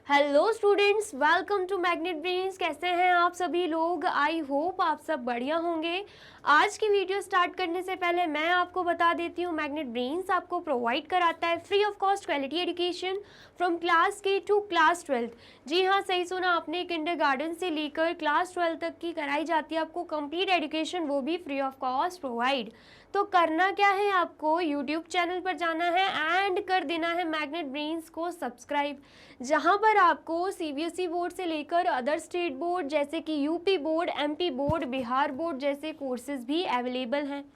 Hello students, welcome to Magnet Brains. कैसे हैं आप सभी लोग? आई होप आप सब बढ़िया होंगे। आज की वीडियो स्टार्ट करने से पहले मैं आपको बता देती हूँ, मैग्नेट ब्रेन्स आपको प्रोवाइड कराता है free of cost quality education from class के टू क्लास 12। जी हाँ, सही सुना आपने, किंडरगार्टन से लेकर क्लास 12 तक की कराई जाती है आपको कंप्लीट एजुकेशन, वो भी फ्री ऑफ कॉस्ट प्रोवाइड। तो करना क्या है, आपको यूट्यूब चैनल पर जाना है एंड कर देना है मैग्नेट ब्रेन्स को सब्सक्राइब, जहां पर आपको सीबीएसई बोर्ड से लेकर अदर स्टेट बोर्ड जैसे कि UP board, MP board, Bihar board जैसे कोर्सेज भी अवेलेबल हैं।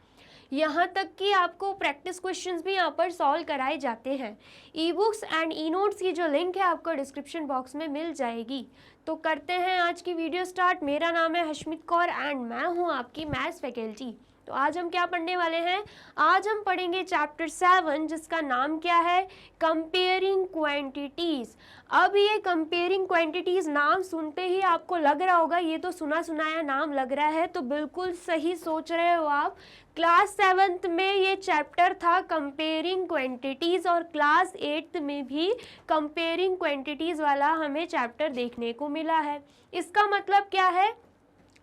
यहाँ तक कि आपको प्रैक्टिस क्वेश्चंस भी यहाँ पर सॉल्व कराए जाते हैं। E books and e notes की जो लिंक है आपको डिस्क्रिप्शन बॉक्स में मिल जाएगी। तो करते हैं आज की वीडियो स्टार्ट। मेरा नाम है हशमीत कौर एंड मैं हूँ आपकी मैथ्स फैकल्टी। तो आज हम क्या पढ़ने वाले हैं? आज हम पढ़ेंगे चैप्टर 7, जिसका नाम क्या है? Comparing quantities. अब ये कंपेयरिंग क्वांटिटीज नाम सुनते ही आपको लग रहा होगा ये तो सुना सुनाया नाम लग रहा है, तो बिल्कुल सही सोच रहे हो आप। क्लास 7th में ये चैप्टर था कंपेयरिंग क्वांटिटीज और क्लास 8th में भी कंपेयरिंग क्वांटिटीज वाला हमें चैप्टर देखने को मिला है। इसका मतलब क्या है?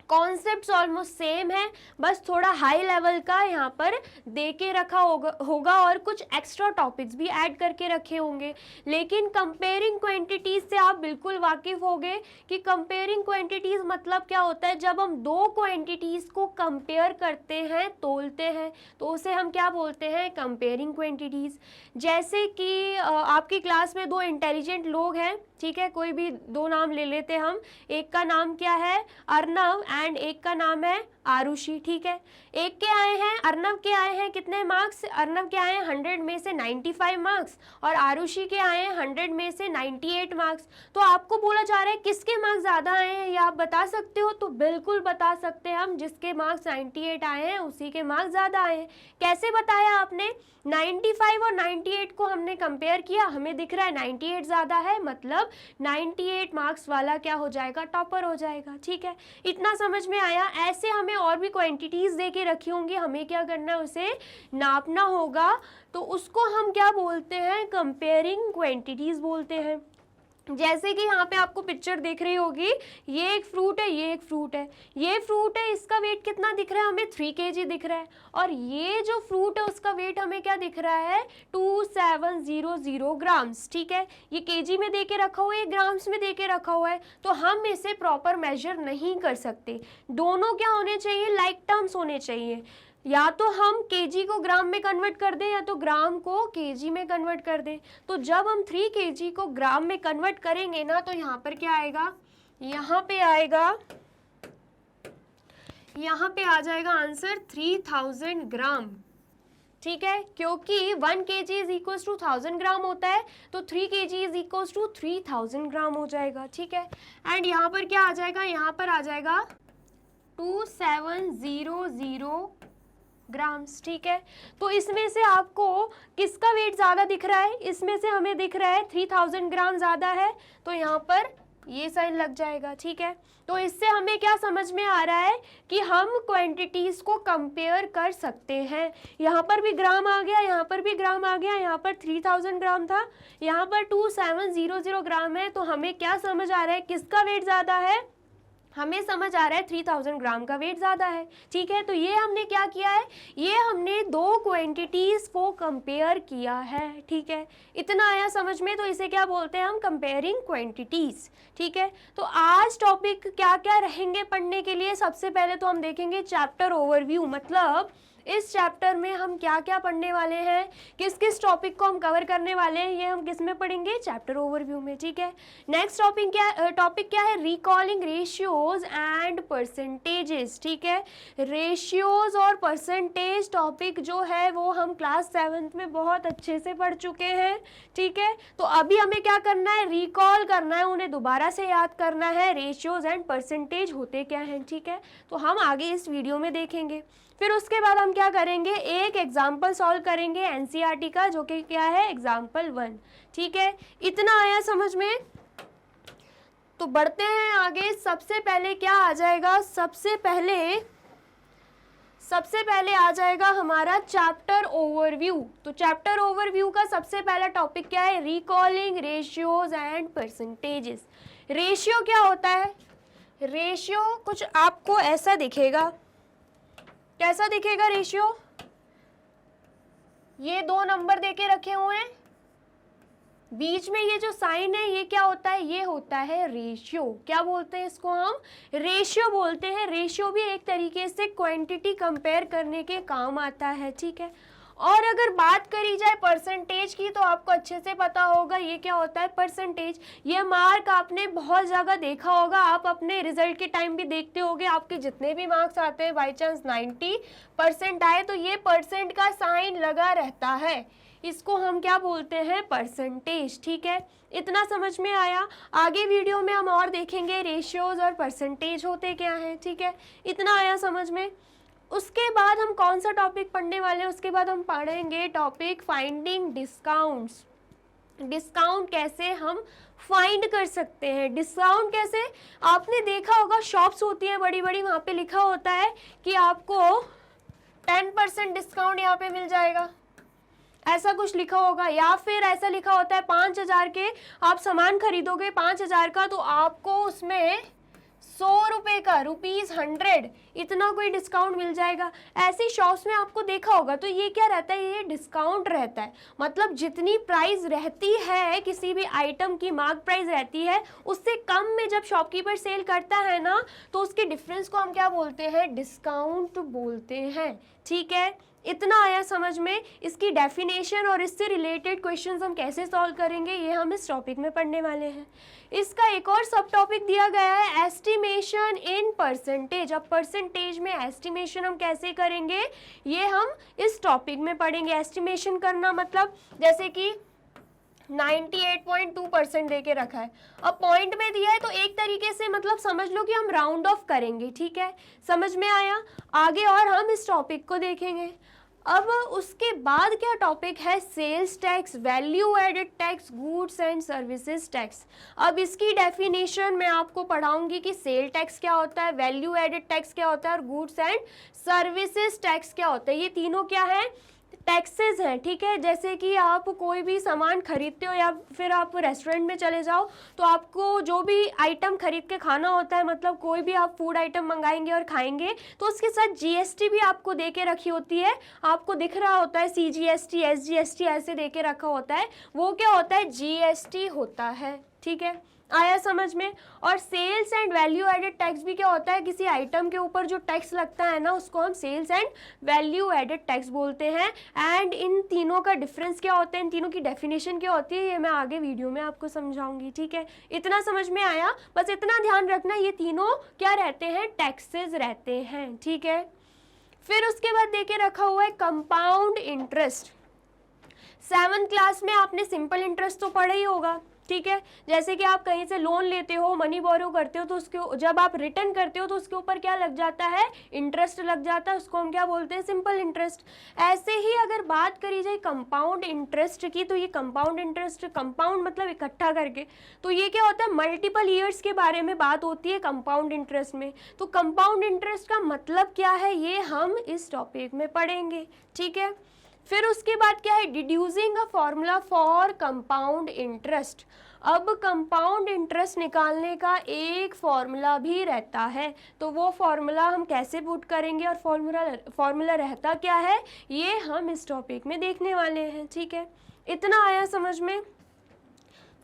कॉन्सेप्ट्स ऑलमोस्ट सेम है, बस थोड़ा हाई लेवल का यहाँ पर दे के रखा होगा और कुछ एक्स्ट्रा टॉपिक्स भी ऐड करके रखे होंगे। लेकिन कंपेयरिंग क्वांटिटीज से आप बिल्कुल वाकिफ होंगे कि कंपेयरिंग क्वांटिटीज मतलब क्या होता है। जब हम दो क्वांटिटीज को कंपेयर करते हैं, तोलते हैं, तो उसे हम क्या बोलते हैं? Comparing quantities. जैसे कि आपकी क्लास में दो इंटेलिजेंट लोग हैं, ठीक है, कोई भी दो नाम ले लेते हम। एक का नाम क्या है? अर्नव एंड एक का नाम है आरुषि, ठीक है। एक के आए हैं, अर्नव के आए हैं कितने मार्क्स? अर्नव के आए हैं 100 में से 95 मार्क्स और आरुषि के आए हैं 100 में से 98 मार्क्स। तो आपको बोला जा रहा है किसके मार्क्स ज़्यादा आए हैं, या आप बता सकते हो? तो बिल्कुल बता सकते हैं हम, जिसके मार्क्स 98 आए हैं उसी के मार्क्स ज़्यादा आए हैं। कैसे बताया आपने? 95 और 98 को हमने कंपेयर किया, हमें दिख रहा है 98 ज़्यादा है, मतलब 98 मार्क्स वाला क्या हो जाएगा? टॉपर हो जाएगा, ठीक है। इतना समझ में आया? ऐसे हमें और भी क्वांटिटीज दे के रखी होंगी, हमें क्या करना है? उसे नापना होगा, तो उसको हम क्या बोलते हैं? कंपेयरिंग क्वांटिटीज बोलते हैं। जैसे कि यहाँ पे आपको पिक्चर दिख रही होगी, ये एक फ्रूट है, ये एक फ्रूट है, ये फ्रूट है, इसका वेट कितना दिख रहा है? हमें 3 kg दिख रहा है। और ये जो फ्रूट है उसका वेट हमें क्या दिख रहा है? 2700 ग्राम्स, ठीक है। ये केजी में दे के रखा हुआ है, ग्राम्स में दे के रखा हुआ है, तो हम इसे प्रॉपर मेजर नहीं कर सकते। दोनों क्या होने चाहिए? लाइक टर्म्स होने चाहिए। या तो हम केजी को ग्राम में कन्वर्ट कर दें या तो ग्राम को केजी में कन्वर्ट कर दें। तो जब हम 3 kg को ग्राम में कन्वर्ट करेंगे ना, तो यहाँ पर क्या आएगा? यहाँ पे आएगा, यहाँ पे आ जाएगा आंसर 3000 ग्राम, ठीक है। क्योंकि 1 kg इज इक्वल टू 1000 ग्राम होता है, तो 3 kg इज इक्वल टू 3000 ग्राम हो जाएगा, ठीक है। एंड यहाँ पर क्या आ जाएगा? यहाँ पर आ जाएगा 2700 ग्राम्स, ठीक है। तो इसमें से आपको किसका वेट ज़्यादा दिख रहा है? इसमें से हमें दिख रहा है 3000 ग्राम ज़्यादा है, तो यहाँ पर ये साइन लग जाएगा, ठीक है। तो इससे हमें क्या समझ में आ रहा है कि हम क्वांटिटीज़ को कंपेयर कर सकते हैं। यहाँ पर भी ग्राम आ गया, यहाँ पर भी ग्राम आ गया, यहाँ पर 3000 ग्राम था, यहाँ पर 2700 ग्राम है, तो हमें क्या समझ आ रहा है? किसका वेट ज़्यादा है? हमें समझ आ रहा है 3000 ग्राम का वेट ज़्यादा है, ठीक है। तो ये हमने क्या किया है? ये हमने दो क्वांटिटीज़ को कंपेयर किया है, ठीक है। इतना आया समझ में? तो इसे क्या बोलते हैं हम? कंपेयरिंग क्वांटिटीज़, ठीक है। तो आज टॉपिक क्या क्या रहेंगे पढ़ने के लिए? सबसे पहले तो हम देखेंगे चैप्टर ओवरव्यू, मतलब इस चैप्टर में हम क्या क्या पढ़ने वाले हैं, किस किस टॉपिक को हम कवर करने वाले हैं, ये हम किस में पढ़ेंगे? चैप्टर ओवरव्यू में, ठीक है। नेक्स्ट टॉपिक क्या है? रिकॉलिंग रेशियोज एंड परसेंटेजेस, ठीक है। रेशियोज और परसेंटेज टॉपिक जो है वो हम क्लास 7th में बहुत अच्छे से पढ़ चुके हैं, ठीक है। तो अभी हमें क्या करना है? रिकॉल करना है, उन्हें दोबारा से याद करना है, रेशियोज एंड परसेंटेज होते क्या हैं, ठीक है। तो हम आगे इस वीडियो में देखेंगे। फिर उसके बाद हम क्या करेंगे? एक एग्जाम्पल सॉल्व करेंगे एनसीईआरटी का, जो कि क्या है? एग्जाम्पल 1, ठीक है। इतना आया समझ में? तो बढ़ते हैं आगे। सबसे पहले क्या आ जाएगा? सबसे सबसे पहले आ जाएगा हमारा चैप्टर ओवरव्यू। तो चैप्टर ओवरव्यू का सबसे पहला टॉपिक क्या है? Recalling ratios and percentages. Ratio क्या होता है? रेशियो कुछ आपको ऐसा दिखेगा। कैसा दिखेगा रेशियो? ये दो नंबर देके रखे हुए हैं, बीच में ये जो साइन है ये क्या होता है? ये होता है रेशियो। क्या बोलते हैं इसको? हम रेशियो बोलते हैं। रेशियो भी एक तरीके से क्वांटिटी कंपेयर करने के काम आता है, ठीक है। और अगर बात करी जाए परसेंटेज की तो आपको अच्छे से पता होगा ये क्या होता है परसेंटेज। ये मार्क आपने बहुत जगह देखा होगा, आप अपने रिजल्ट के टाइम भी देखते होंगे। आपके जितने भी मार्क्स आते हैं, बाई चांस 90% आए तो ये परसेंट का साइन लगा रहता है, इसको हम क्या बोलते हैं? परसेंटेज, ठीक है। इतना समझ में आया? आगे वीडियो में हम और देखेंगे रेशियोज और परसेंटेज होते क्या हैं, ठीक है। इतना आया समझ में? उसके बाद हम कौन सा टॉपिक पढ़ने वाले हैं? उसके बाद हम पढ़ेंगे टॉपिक फाइंडिंग डिस्काउंट्स। डिस्काउंट कैसे हम फाइंड कर सकते हैं? डिस्काउंट कैसे? आपने देखा होगा शॉप्स होती हैं बड़ी बड़ी, वहाँ पे लिखा होता है कि आपको 10% डिस्काउंट यहाँ पे मिल जाएगा, ऐसा कुछ लिखा होगा। या फिर ऐसा लिखा होता है 5,000 के आप सामान खरीदोगे 5,000 का, तो आपको उसमें 100 रुपये का ₹100 इतना कोई डिस्काउंट मिल जाएगा। ऐसी शॉप्स में आपको देखा होगा। तो ये क्या रहता है? ये डिस्काउंट रहता है। मतलब जितनी प्राइस रहती है किसी भी आइटम की, मार्क प्राइस रहती है, उससे कम में जब शॉपकीपर सेल करता है ना, तो उसके डिफरेंस को हम क्या बोलते हैं? डिस्काउंट बोलते हैं, ठीक है। इतना आया समझ में? इसकी डेफिनेशन और इससे रिलेटेड क्वेश्चंस हम कैसे सॉल्व करेंगे ये हम इस टॉपिक में पढ़ने वाले हैं। इसका एक और सब टॉपिक दिया गया है एस्टिमेशन इन परसेंटेज। अब परसेंटेज में एस्टिमेशन हम कैसे करेंगे ये हम इस टॉपिक में पढ़ेंगे। एस्टिमेशन करना मतलब जैसे कि 98.2% दे के रखा है, अब पॉइंट में दिया है तो एक तरीके से मतलब समझ लो कि हम राउंड ऑफ करेंगे, ठीक है। समझ में आया? आगे और हम इस टॉपिक को देखेंगे। अब उसके बाद क्या टॉपिक है? Sales tax, value added tax, goods and services tax. अब इसकी डेफिनेशन मैं आपको पढ़ाऊंगी कि सेल टैक्स क्या होता है, वैल्यू एडेड टैक्स क्या होता है और गुड्स एंड सर्विसेज टैक्स क्या होता है। ये तीनों क्या है? टैक्सेस हैं, ठीक है। जैसे कि आप कोई भी सामान खरीदते हो या फिर आप रेस्टोरेंट में चले जाओ तो आपको जो भी आइटम खरीद के खाना होता है, मतलब कोई भी आप फूड आइटम मंगाएंगे और खाएंगे तो उसके साथ जीएसटी भी आपको दे के रखी होती है। आपको दिख रहा होता है सीजीएसटी, एसजीएसटी ऐसे दे के रखा होता है, वो क्या होता है? जीएसटी होता है, ठीक है। आया समझ में? और sales and value added tax भी क्या होता है? किसी आइटम के ऊपर जो टैक्स लगता है ना, उसको हम sales and value added tax बोलते हैं। एंड इन तीनों का डिफरेंस क्या होता है, इन तीनों की डेफिनेशन क्या होती है, ये मैं आगे वीडियो में आपको समझाऊंगी, ठीक है। इतना समझ में आया? बस इतना ध्यान रखना, ये तीनों क्या रहते हैं? टैक्सेस रहते हैं, ठीक है। फिर उसके बाद देके रखा हुआ है कंपाउंड इंटरेस्ट। 7th क्लास में आपने सिंपल इंटरेस्ट तो पढ़ा ही होगा, ठीक है। जैसे कि आप कहीं से लोन लेते हो, मनी बोरो करते हो, तो उसके जब आप रिटर्न करते हो तो उसके ऊपर क्या लग जाता है? इंटरेस्ट लग जाता है, उसको हम क्या बोलते हैं? Simple interest. ऐसे ही अगर बात करी जाए कंपाउंड इंटरेस्ट की, तो ये कंपाउंड इंटरेस्ट, कंपाउंड मतलब इकट्ठा करके, तो ये क्या होता है? मल्टीपल ईयर्स के बारे में बात होती है कंपाउंड इंटरेस्ट में। तो कंपाउंड इंटरेस्ट का मतलब क्या है ये हम इस टॉपिक में पढ़ेंगे, ठीक है। फिर उसके बाद क्या है? Deducing a formula for compound interest. अब कंपाउंड इंटरेस्ट निकालने का एक फॉर्मूला भी रहता है, तो वो फॉर्मूला हम कैसे पुट करेंगे और फॉर्मूला रहता क्या है ये हम इस टॉपिक में देखने वाले हैं, ठीक है। इतना आया समझ में?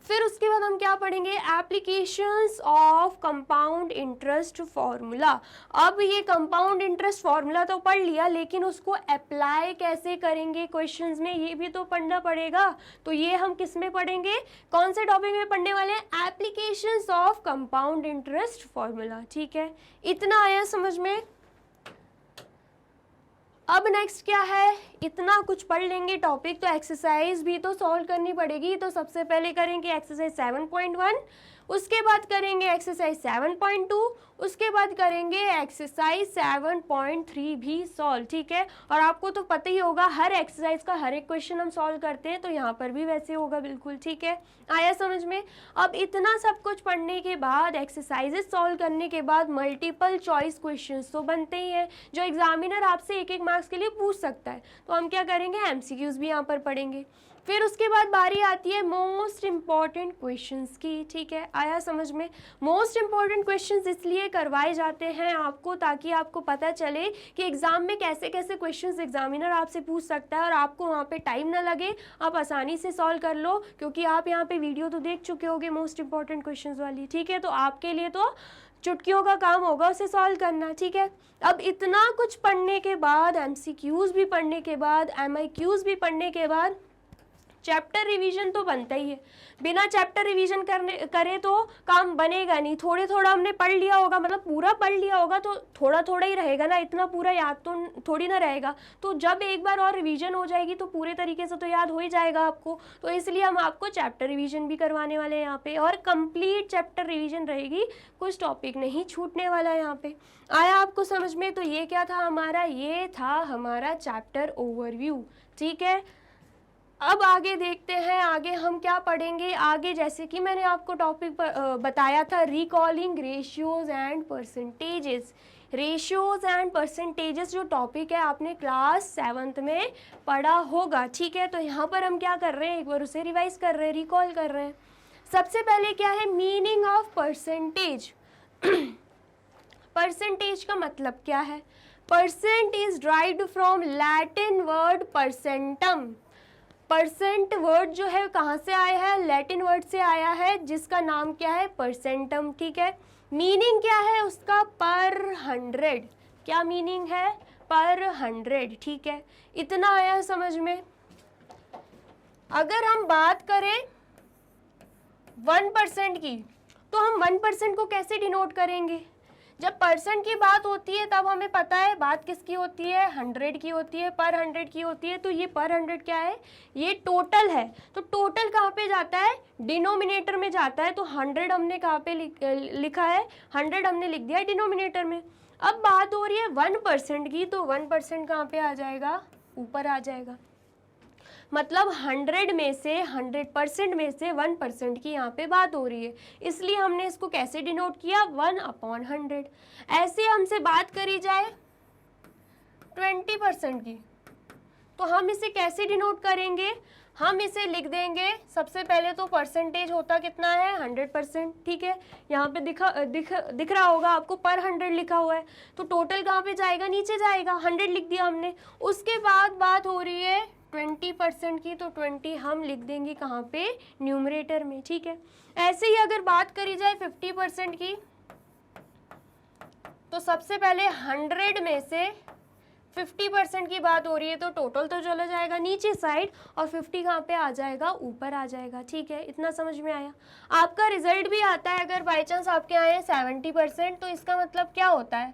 फिर उसके बाद हम क्या पढ़ेंगे? Applications of compound interest formula. अब ये कंपाउंड इंटरेस्ट फॉर्मूला तो पढ़ लिया, लेकिन उसको अप्लाई कैसे करेंगे क्वेश्चंस में ये भी तो पढ़ना पड़ेगा। तो ये हम किस में पढ़ेंगे? कौन से टॉपिक में पढ़ने वाले हैं? Applications of compound interest formula, ठीक है। इतना आया समझ में? अब नेक्स्ट क्या है, इतना कुछ पढ़ लेंगे टॉपिक तो एक्सरसाइज भी तो सॉल्व करनी पड़ेगी। तो सबसे पहले करेंगे एक्सरसाइज 7.1, उसके बाद करेंगे एक्सरसाइज 7.2, उसके बाद करेंगे एक्सरसाइज 7.3 भी सॉल्व, ठीक है। और आपको तो पता ही होगा हर एक्सरसाइज का हर एक क्वेश्चन हम सॉल्व करते हैं, तो यहाँ पर भी वैसे होगा बिल्कुल, ठीक है। आया समझ में। अब इतना सब कुछ पढ़ने के बाद, एक्सरसाइजेस सॉल्व करने के बाद मल्टीपल चॉइस क्वेश्चंस तो बनते ही हैं, जो एग्जामिनर आपसे एक एक मार्क्स के लिए पूछ सकता है। तो हम क्या करेंगे, एमसीक्यूज भी यहाँ पर पढ़ेंगे। फिर उसके बाद बारी आती है मोस्ट इम्पॉर्टेंट क्वेश्चंस की, ठीक है। आया समझ में। मोस्ट इम्पॉर्टेंट क्वेश्चंस इसलिए करवाए जाते हैं आपको, ताकि आपको पता चले कि एग्जाम में कैसे कैसे क्वेश्चंस एग्जामिनर आपसे पूछ सकता है और आपको वहाँ पे टाइम ना लगे, आप आसानी से सॉल्व कर लो, क्योंकि आप यहाँ पे वीडियो तो देख चुके होगे मोस्ट इम्पॉर्टेंट क्वेश्चंस वाली, ठीक है। तो आपके लिए तो चुटकियों का काम होगा उसे सॉल्व करना, ठीक है। अब इतना कुछ पढ़ने के बाद, एमसीक्यूज भी पढ़ने के बाद, एमआईक्यूज भी पढ़ने के बाद, चैप्टर रिवीजन तो बनता ही है। बिना चैप्टर रिवीजन करे तो काम बनेगा नहीं। थोड़े थोड़ा हमने पढ़ लिया होगा, मतलब पूरा पढ़ लिया होगा तो थोड़ा थोड़ा ही रहेगा ना, इतना पूरा याद तो थोड़ी ना रहेगा। तो जब एक बार और रिवीजन हो जाएगी तो पूरे तरीके से तो याद हो ही जाएगा आपको। तो इसलिए हम आपको चैप्टर रिवीजन भी करवाने वाले हैं यहाँ पे, और कंप्लीट चैप्टर रिवीजन रहेगी, कुछ टॉपिक नहीं छूटने वाला है यहाँ पे। आया आपको समझ में। तो ये क्या था हमारा, ये था हमारा चैप्टर ओवरव्यू, ठीक है। अब आगे देखते हैं, आगे हम क्या पढ़ेंगे। आगे जैसे कि मैंने आपको टॉपिक बताया था, recalling ratios and percentages. Ratios and percentages जो टॉपिक है आपने क्लास 7th में पढ़ा होगा, ठीक है। तो यहाँ पर हम क्या कर रहे हैं, एक बार उसे रिवाइज कर रहे हैं, रिकॉल कर रहे हैं। सबसे पहले क्या है, मीनिंग ऑफ परसेंटेज। परसेंटेज का मतलब क्या है। Percent is derived from Latin word percentum. Percent word जो है कहाँ से आया है, लैटिन वर्ड से आया है, जिसका नाम क्या है, परसेंटम, ठीक है। मीनिंग क्या है उसका, पर 100। क्या मीनिंग है, पर 100, ठीक है। इतना आया समझ में। अगर हम बात करें 1% की, तो हम 1% को कैसे डिनोट करेंगे। जब परसेंट की बात होती है तब हमें पता है बात किसकी होती है, 100 की होती है, पर 100 की होती है। तो ये पर 100 क्या है, ये टोटल है। तो टोटल कहाँ पे जाता है, डिनोमिनेटर में जाता है। तो 100 हमने कहाँ पे लिखा है, 100 हमने लिख दिया डिनोमिनेटर में। अब बात हो रही है 1% की, तो 1% कहाँ पे आ जाएगा, ऊपर आ जाएगा। मतलब 100 में से, 100% में से 1% की यहाँ पे बात हो रही है, इसलिए हमने इसको कैसे डिनोट किया, 1/100। ऐसे हमसे बात करी जाए 20% की, तो हम इसे कैसे डिनोट करेंगे, हम इसे लिख देंगे। सबसे पहले तो परसेंटेज होता कितना है, 100%, ठीक है। यहाँ पे दिख रहा होगा आपको, पर 100 लिखा हुआ है। तो टोटल कहाँ पे जाएगा, नीचे जाएगा, 100 लिख दिया हमने। उसके बाद बात हो रही है 20% की, तो 20 हम लिख देंगे कहाँ पे, न्यूमरेटर में, ठीक है। ऐसे ही अगर बात करी जाए 50% की, तो सबसे पहले 100 में से 50% की बात हो रही है, तो टोटल तो चला जाएगा नीचे साइड, और 50 कहाँ पे आ जाएगा, ऊपर आ जाएगा, ठीक है। इतना समझ में आया। आपका रिजल्ट भी आता है, अगर बाई चांस आपके आए 70%, तो इसका मतलब क्या होता है,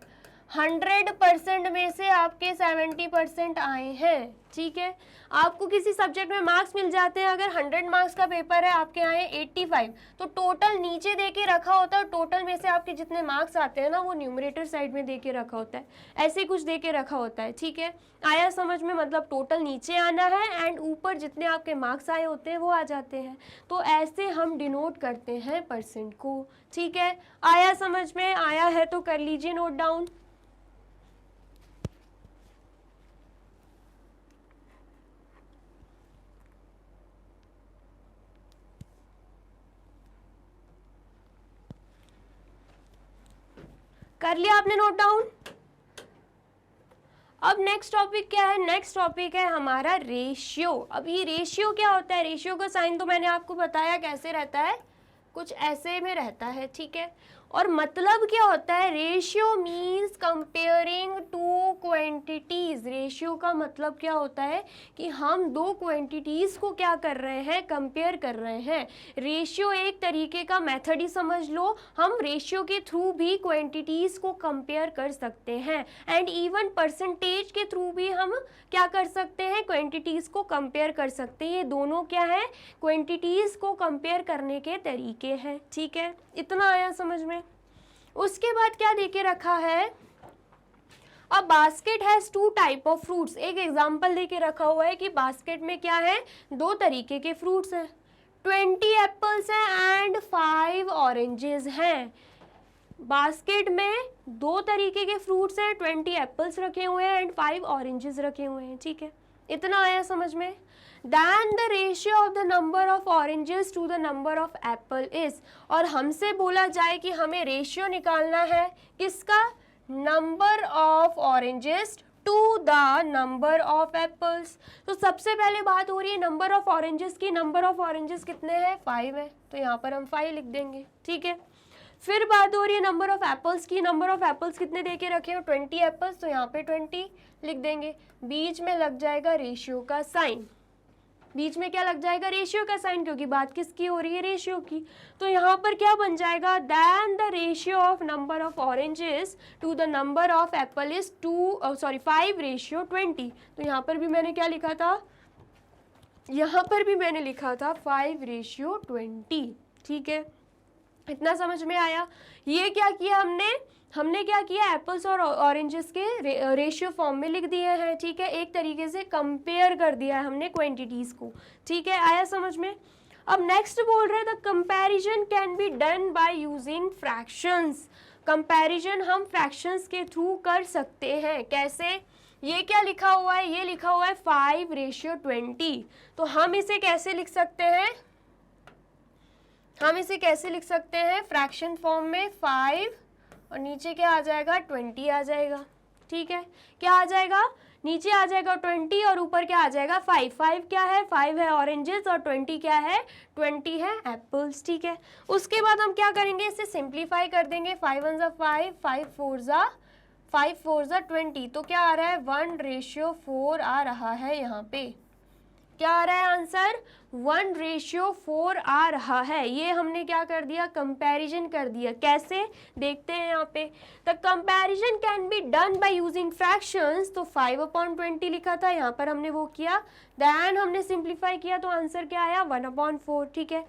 100% में से आपके 70% आए हैं, ठीक है। आपको किसी सब्जेक्ट में मार्क्स मिल जाते हैं, अगर 100 मार्क्स का पेपर है, आपके आए 85, तो टोटल नीचे दे के रखा होता है, टोटल में से आपके जितने मार्क्स आते हैं ना, वो न्यूमरेटर साइड में दे के रखा होता है, ऐसे कुछ दे के रखा होता है, ठीक है। आया समझ में, मतलब टोटल नीचे आना है एंड ऊपर जितने आपके मार्क्स आए होते हैं वो आ जाते हैं। तो ऐसे हम डिनोट करते हैं परसेंट को, ठीक है। आया समझ में, आया है तो कर लीजिए नोट डाउन। कर लिया आपने नोट डाउन। अब नेक्स्ट टॉपिक क्या है, नेक्स्ट टॉपिक है हमारा रेशियो। अब ये रेशियो क्या होता है, रेशियो का साइन तो मैंने आपको बताया कैसे रहता है, कुछ ऐसे में रहता है, ठीक है। और मतलब क्या होता है, ratio means comparing two quantities. Ratio का मतलब क्या होता है कि हम दो क्वांटिटीज को क्या कर रहे हैं, कंपेयर कर रहे हैं। रेशियो एक तरीके का मेथड ही समझ लो, हम रेशियो के थ्रू भी क्वांटिटीज को कंपेयर कर सकते हैं, एंड इवन परसेंटेज के थ्रू भी हम क्या कर सकते हैं, क्वांटिटीज को कंपेयर कर सकते हैं। ये दोनों क्या है, क्वांटिटीज को कंपेयर करने के तरीके हैं। ठीक है, इतना आया समझ में। उसके बाद क्या देके रखा है, a basket has two type of fruits. एक एग्जांपल देके रखा हुआ है कि बास्केट में क्या है, दो तरीके के फ्रूट्स हैं, 20 एप्पल्स हैं एंड 5 ऑरेंजेस हैं। बास्केट में दो तरीके के फ्रूट्स हैं, 20 एप्पल्स रखे हुए हैं एंड 5 ऑरेंजेस रखे हुए हैं। ठीक है, इतना आया समझ में। Then the ratio of the number of oranges to the number of apple is, और हमसे बोला जाए कि हमें रेशियो निकालना है किसका, number of oranges to the number of apples. तो सबसे पहले बात हो रही है नंबर ऑफ ऑरेंजेस की। नंबर ऑफ ऑरेंजेस कितने हैं, 5 है, तो यहाँ पर हम 5 लिख देंगे। ठीक है, फिर बात हो रही है नंबर ऑफ एप्पल्स की। नंबर ऑफ एप्पल्स कितने देके रखे हो, 20 एप्पल्स, तो यहाँ पे 20 लिख देंगे। बीच में लग जाएगा रेशियो का साइन, बीच में क्या लग जाएगा, रेशियो का साइन, क्योंकि बात किसकी हो रही है, रेशियो की। तो यहाँ पर क्या बन जाएगा, then the ratio of number of oranges to the number of apple is 5:20। तो यहाँ पर भी मैंने क्या लिखा था, यहाँ पर भी मैंने लिखा था 5:20। ठीक है, इतना समझ में आया। ये क्या किया हमने क्या किया, एप्पल्स और ऑरेंजेस के रेशियो फॉर्म में लिख दिए हैं। ठीक है, एक तरीके से कंपेयर कर दिया है हमने क्वांटिटीज को। ठीक है, आया समझ में। अब नेक्स्ट बोल रहे हैं the comparison can be done by using fractions. Comparison हम फ्रैक्शंस के थ्रू कर सकते हैं। कैसे, ये क्या लिखा हुआ है, ये लिखा हुआ है 5:20। तो हम इसे कैसे लिख सकते हैं, हम इसे कैसे लिख सकते हैं, फ्रैक्शन फॉर्म में 5 और नीचे क्या आ जाएगा, 20 आ जाएगा। ठीक है, क्या आ जाएगा, नीचे आ जाएगा 20 और ऊपर क्या आ जाएगा 5। 5 क्या है, 5 है ऑरेंजेस और 20 क्या है, 20 है एप्पल्स। ठीक है, उसके बाद हम क्या करेंगे, इसे सिंप्लीफाई कर देंगे। 5 1 ज़ा 5, 5 4 ज़ा 20। तो क्या आ रहा है, 1:4 आ रहा है। यहाँ पे क्या आ रहा है आंसर, 1:4 आ रहा है। ये हमने क्या कर दिया, कंपैरिजन कर दिया। कैसे, देखते हैं यहाँ पे। The comparison can be done by using fractions. तो 5/20 लिखा था, यहाँ पर हमने वो किया, देन हमने सिंप्लीफाई किया, तो आंसर क्या आया, 1/4। ठीक है,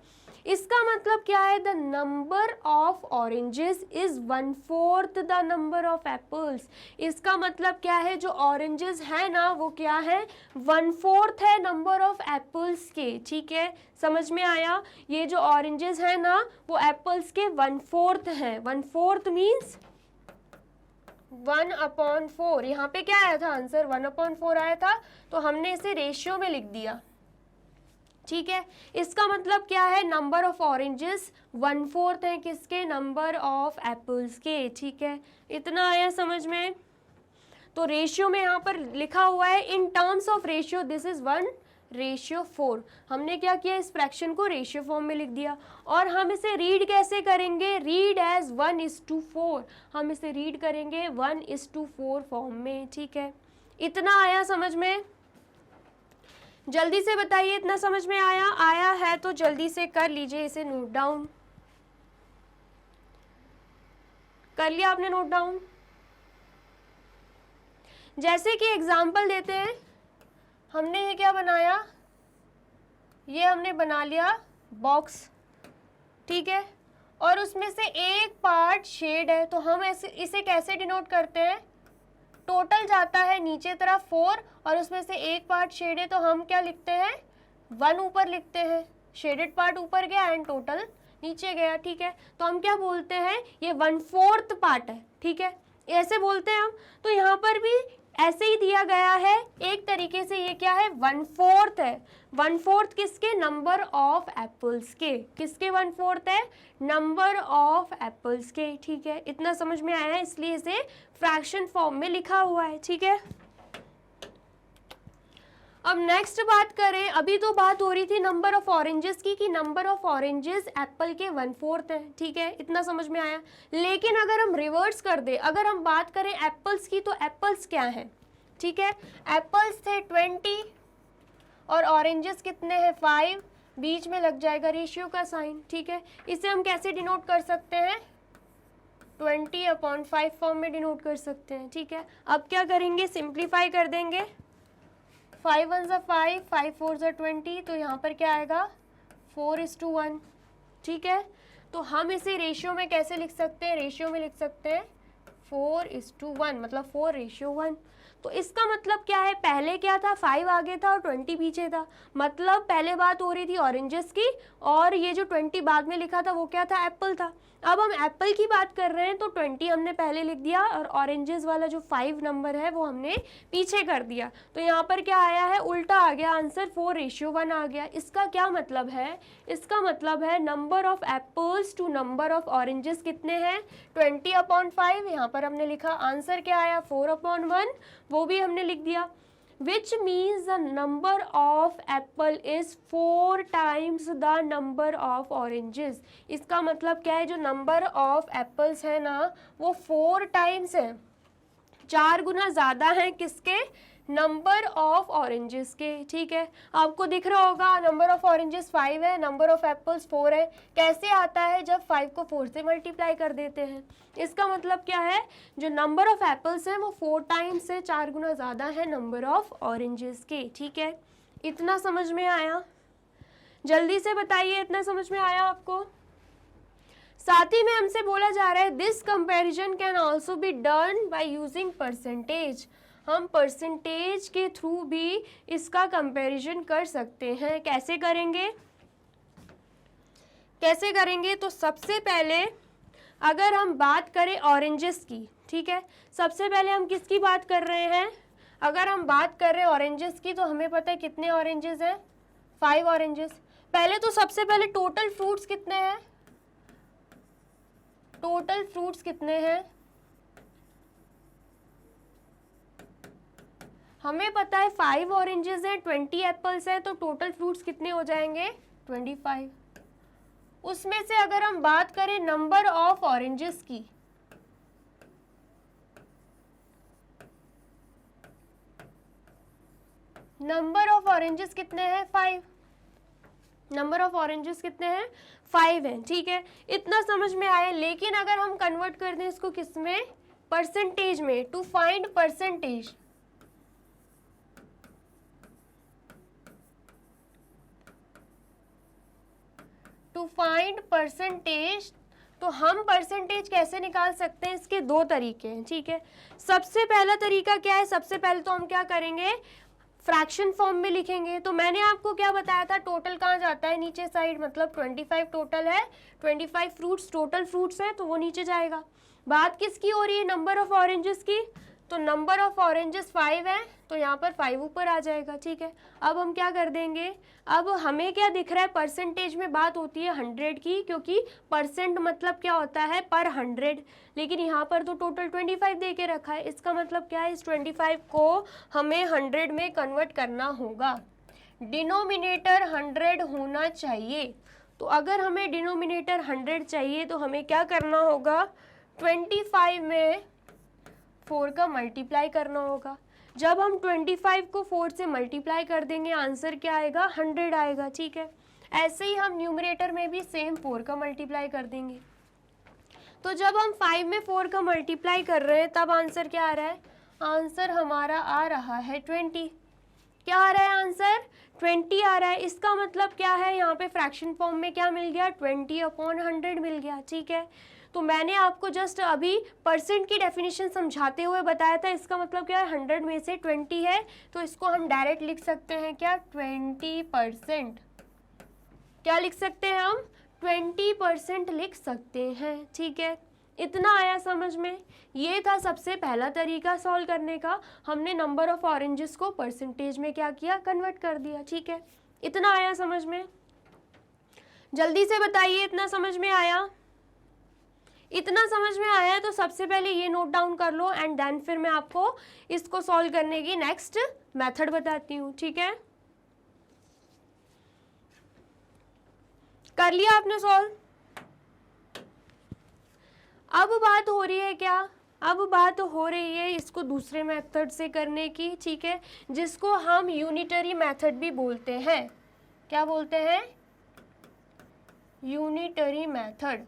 इसका मतलब क्या है, the number of oranges is 1/4 the number of apples. इसका मतलब क्या है, जो ऑरेंजेस है ना वो क्या है, 1/4 है नंबर ऑफ एप्पल्स के। ठीक है, समझ में आया। ये जो ऑरेंजेस है ना वो एप्पल्स के 1/4 हैं। 1/4 मीन्स 1/4। यहाँ पे क्या आया था आंसर, 1/4 आया था, तो हमने इसे रेशियो में लिख दिया। ठीक है, इसका मतलब क्या है, नंबर ऑफ ऑरेंजेस 1/4 है किसके, नंबर ऑफ एप्पल्स के। ठीक है, इतना आया समझ में। तो रेशियो में यहाँ पर लिखा हुआ है in terms of ratio this is 1:4। हमने क्या किया, इस फ्रैक्शन को रेशियो फॉर्म में लिख दिया। और हम इसे रीड कैसे करेंगे, रीड एज 1:4। हम इसे रीड करेंगे 1:4 फॉर्म में। ठीक है, इतना आया समझ में। जल्दी से बताइए, इतना समझ में आया है तो जल्दी से कर लीजिए, इसे नोट डाउन कर लिया आपने, नोट डाउन। जैसे कि एग्जाम्पल देते हैं, हमने ये क्या बनाया, ये हमने बना लिया बॉक्स। ठीक है, और उसमें से एक पार्ट शेड है, तो हम इसे कैसे डिनोट करते हैं, टोटल जाता है नीचे तरफ 4 और उसमें से एक पार्ट शेड है, तो हम क्या लिखते हैं, 1 ऊपर लिखते हैं। शेडेड पार्ट ऊपर गया एंड टोटल नीचे गया। ठीक है, तो हम क्या बोलते हैं, ये 1/4 पार्ट है। ठीक है, ऐसे बोलते हैं हम। तो यहाँ पर भी ऐसे ही दिया गया है एक तरीके से, ये क्या है, 1/4 है। 1/4 किसके, नंबर ऑफ एप्पल्स के। किसके 1/4 है, नंबर ऑफ एप्पल्स के। ठीक है, इतना समझ में आया है, इसलिए इसे फ्रैक्शन फॉर्म में लिखा हुआ है। ठीक है, अब नेक्स्ट बात करें, अभी तो बात हो रही थी नंबर ऑफ ऑरेंजेस की, कि नंबर ऑफ ऑरेंजेस एप्पल के 1/4 है, ठीक है, इतना समझ में आया। लेकिन अगर हम रिवर्स कर दे, अगर हम बात करें एप्पल्स की, तो एप्पल्स क्या है, ठीक है, एप्पल्स थे 20 और ऑरेंजेस कितने हैं 5, बीच में लग जाएगा रेशियो का साइन, ठीक है। इसे हम कैसे डिनोट कर सकते हैं, 20/5 फॉर्म में डिनोट कर सकते हैं, ठीक है। अब क्या करेंगे, सिंप्लीफाई कर देंगे, 5 1 ज़ा 5, 5 4 ज़ा 20, तो यहाँ पर क्या आएगा 4:1, ठीक है। तो हम इसे रेशियो में कैसे लिख सकते हैं, रेशियो में लिख सकते हैं 4:1, मतलब 4:1। तो इसका मतलब क्या है, पहले क्या था, 5 आगे था और 20 पीछे था, मतलब पहले बात हो रही थी ऑरेंजेस की, और ये जो 20 बाद में लिखा था वो क्या था, एप्पल था। अब हम एप्पल की बात कर रहे हैं तो 20 हमने पहले लिख दिया और ऑरेंजेस वाला जो 5 नंबर है वो हमने पीछे कर दिया। तो यहाँ पर क्या आया है, उल्टा आ गया आंसर, 4:1 आ गया। इसका क्या मतलब है, इसका मतलब है number of apples to number of oranges कितने हैं, 20/5। यहाँ पर हमने लिखा, आंसर क्या आया 4/1, वो भी हमने लिख दिया। which means the number of apple is 4 times the number of oranges। इसका मतलब क्या है, जो नंबर ऑफ एप्पल्स है ना वो 4 टाइम्स है, 4 गुना ज़्यादा है किसके, नंबर ऑफ ऑरेंजेस के, ठीक है। आपको दिख रहा होगा नंबर ऑफ ऑरेंजेस 5 है, नंबर ऑफ एप्पल्स 4 है। कैसे आता है, जब 5 को 4 से मल्टीप्लाई कर देते हैं। इसका मतलब क्या है, जो नंबर ऑफ एप्पल्स हैं वो 4 टाइम्स से 4 गुना ज़्यादा है नंबर ऑफ ऑरेंजेस के, ठीक है। इतना समझ में आया, जल्दी से बताइए, इतना समझ में आया आपको। साथ ही में हमसे बोला जा रहा है this comparison can also be done by using percentage. हम परसेंटेज के थ्रू भी इसका कंपैरिजन कर सकते हैं। कैसे करेंगे, कैसे करेंगे, तो सबसे पहले अगर हम बात करें ऑरेंजेस की, ठीक है, सबसे पहले हम किसकी बात कर रहे हैं, अगर हम बात कर रहे हैं ऑरेंजेस की, तो हमें पता है कितने ऑरेंजेस हैं, 5 ऑरेंजेस। पहले तो सबसे पहले टोटल फ्रूट्स कितने हैं, टोटल फ्रूट्स कितने हैं, हमें पता है 5 ऑरेंजेस हैं, 20 एप्पल्स हैं, तो टोटल फ्रूट्स कितने हो जाएंगे 25। उसमें से अगर हम बात करें नंबर ऑफ ऑरेंजेस की, नंबर ऑफ ऑरेंजेस कितने हैं 5, नंबर ऑफ ऑरेंजेस कितने हैं 5 हैं, ठीक है, इतना समझ में आया। लेकिन अगर हम कन्वर्ट कर दें इसको किस में, परसेंटेज में, to find percentage, to find percentage, तो हम परसेंटेज कैसे निकाल सकते हैं, इसके 2 तरीके हैं, ठीक है। सबसे पहला तरीका क्या है, सबसे पहले तो हम क्या करेंगे, फ्रैक्शन फॉर्म में लिखेंगे। तो मैंने आपको क्या बताया था, टोटल कहाँ जाता है नीचे साइड, मतलब 25 टोटल है, 25 फ्रूट्स टोटल फ्रूट्स हैं, तो वो नीचे जाएगा। बात किसकी हो रही है, नंबर ऑफ ऑरेंजेस की, तो नंबर ऑफ ऑरेंजेस 5 है, तो यहाँ पर 5 ऊपर आ जाएगा, ठीक है। अब हम क्या कर देंगे, अब हमें क्या दिख रहा है, परसेंटेज में बात होती है 100 की, क्योंकि परसेंट मतलब क्या होता है पर 100, लेकिन यहाँ पर तो टोटल 25 दे के रखा है। इसका मतलब क्या है, इस 25 को हमें 100 में कन्वर्ट करना होगा, डिनोमिनेटर 100 होना चाहिए। तो अगर हमें डिनोमिनेटर 100 चाहिए तो हमें क्या करना होगा, 25 में 4 का मल्टीप्लाई करना होगा। जब हम 25 को 4 से मल्टीप्लाई कर देंगे, आंसर क्या आएगा 100 आएगा, ठीक है। ऐसे ही हम न्यूमरेटर में भी सेम 4 का मल्टीप्लाई कर देंगे। तो जब हम 5 में 4 का मल्टीप्लाई कर रहे हैं तब आंसर क्या आ रहा है, आंसर हमारा आ रहा है 20। क्या आ रहा है आंसर, 20 आ रहा है। इसका मतलब क्या है, यहाँ पे फ्रैक्शन फॉर्म में क्या मिल गया, 20/100 मिल गया, ठीक है। तो मैंने आपको जस्ट अभी परसेंट की डेफिनेशन समझाते हुए बताया था। इसका मतलब क्या है, 100 में से 20 है, तो इसको हम डायरेक्ट लिख सकते हैं क्या, 20%। क्या लिख सकते हैं हम, 20% लिख सकते हैं, ठीक है। इतना आया समझ में। ये था सबसे पहला तरीका सॉल्व करने का, हमने नंबर ऑफ ऑरेंजेस को परसेंटेज में क्या किया, कन्वर्ट कर दिया, ठीक है। इतना आया समझ में, जल्दी से बताइए, इतना समझ में आया। इतना समझ में आया है तो सबसे पहले ये नोट डाउन कर लो एंड देन फिर मैं आपको इसको सॉल्व करने की नेक्स्ट मेथड बताती हूँ, ठीक है। कर लिया आपने सॉल्व? अब बात हो रही है क्या, अब बात हो रही है इसको दूसरे मेथड से करने की, ठीक है, जिसको हम यूनिटरी मेथड भी बोलते हैं। क्या बोलते हैं? यूनिटरी मेथड,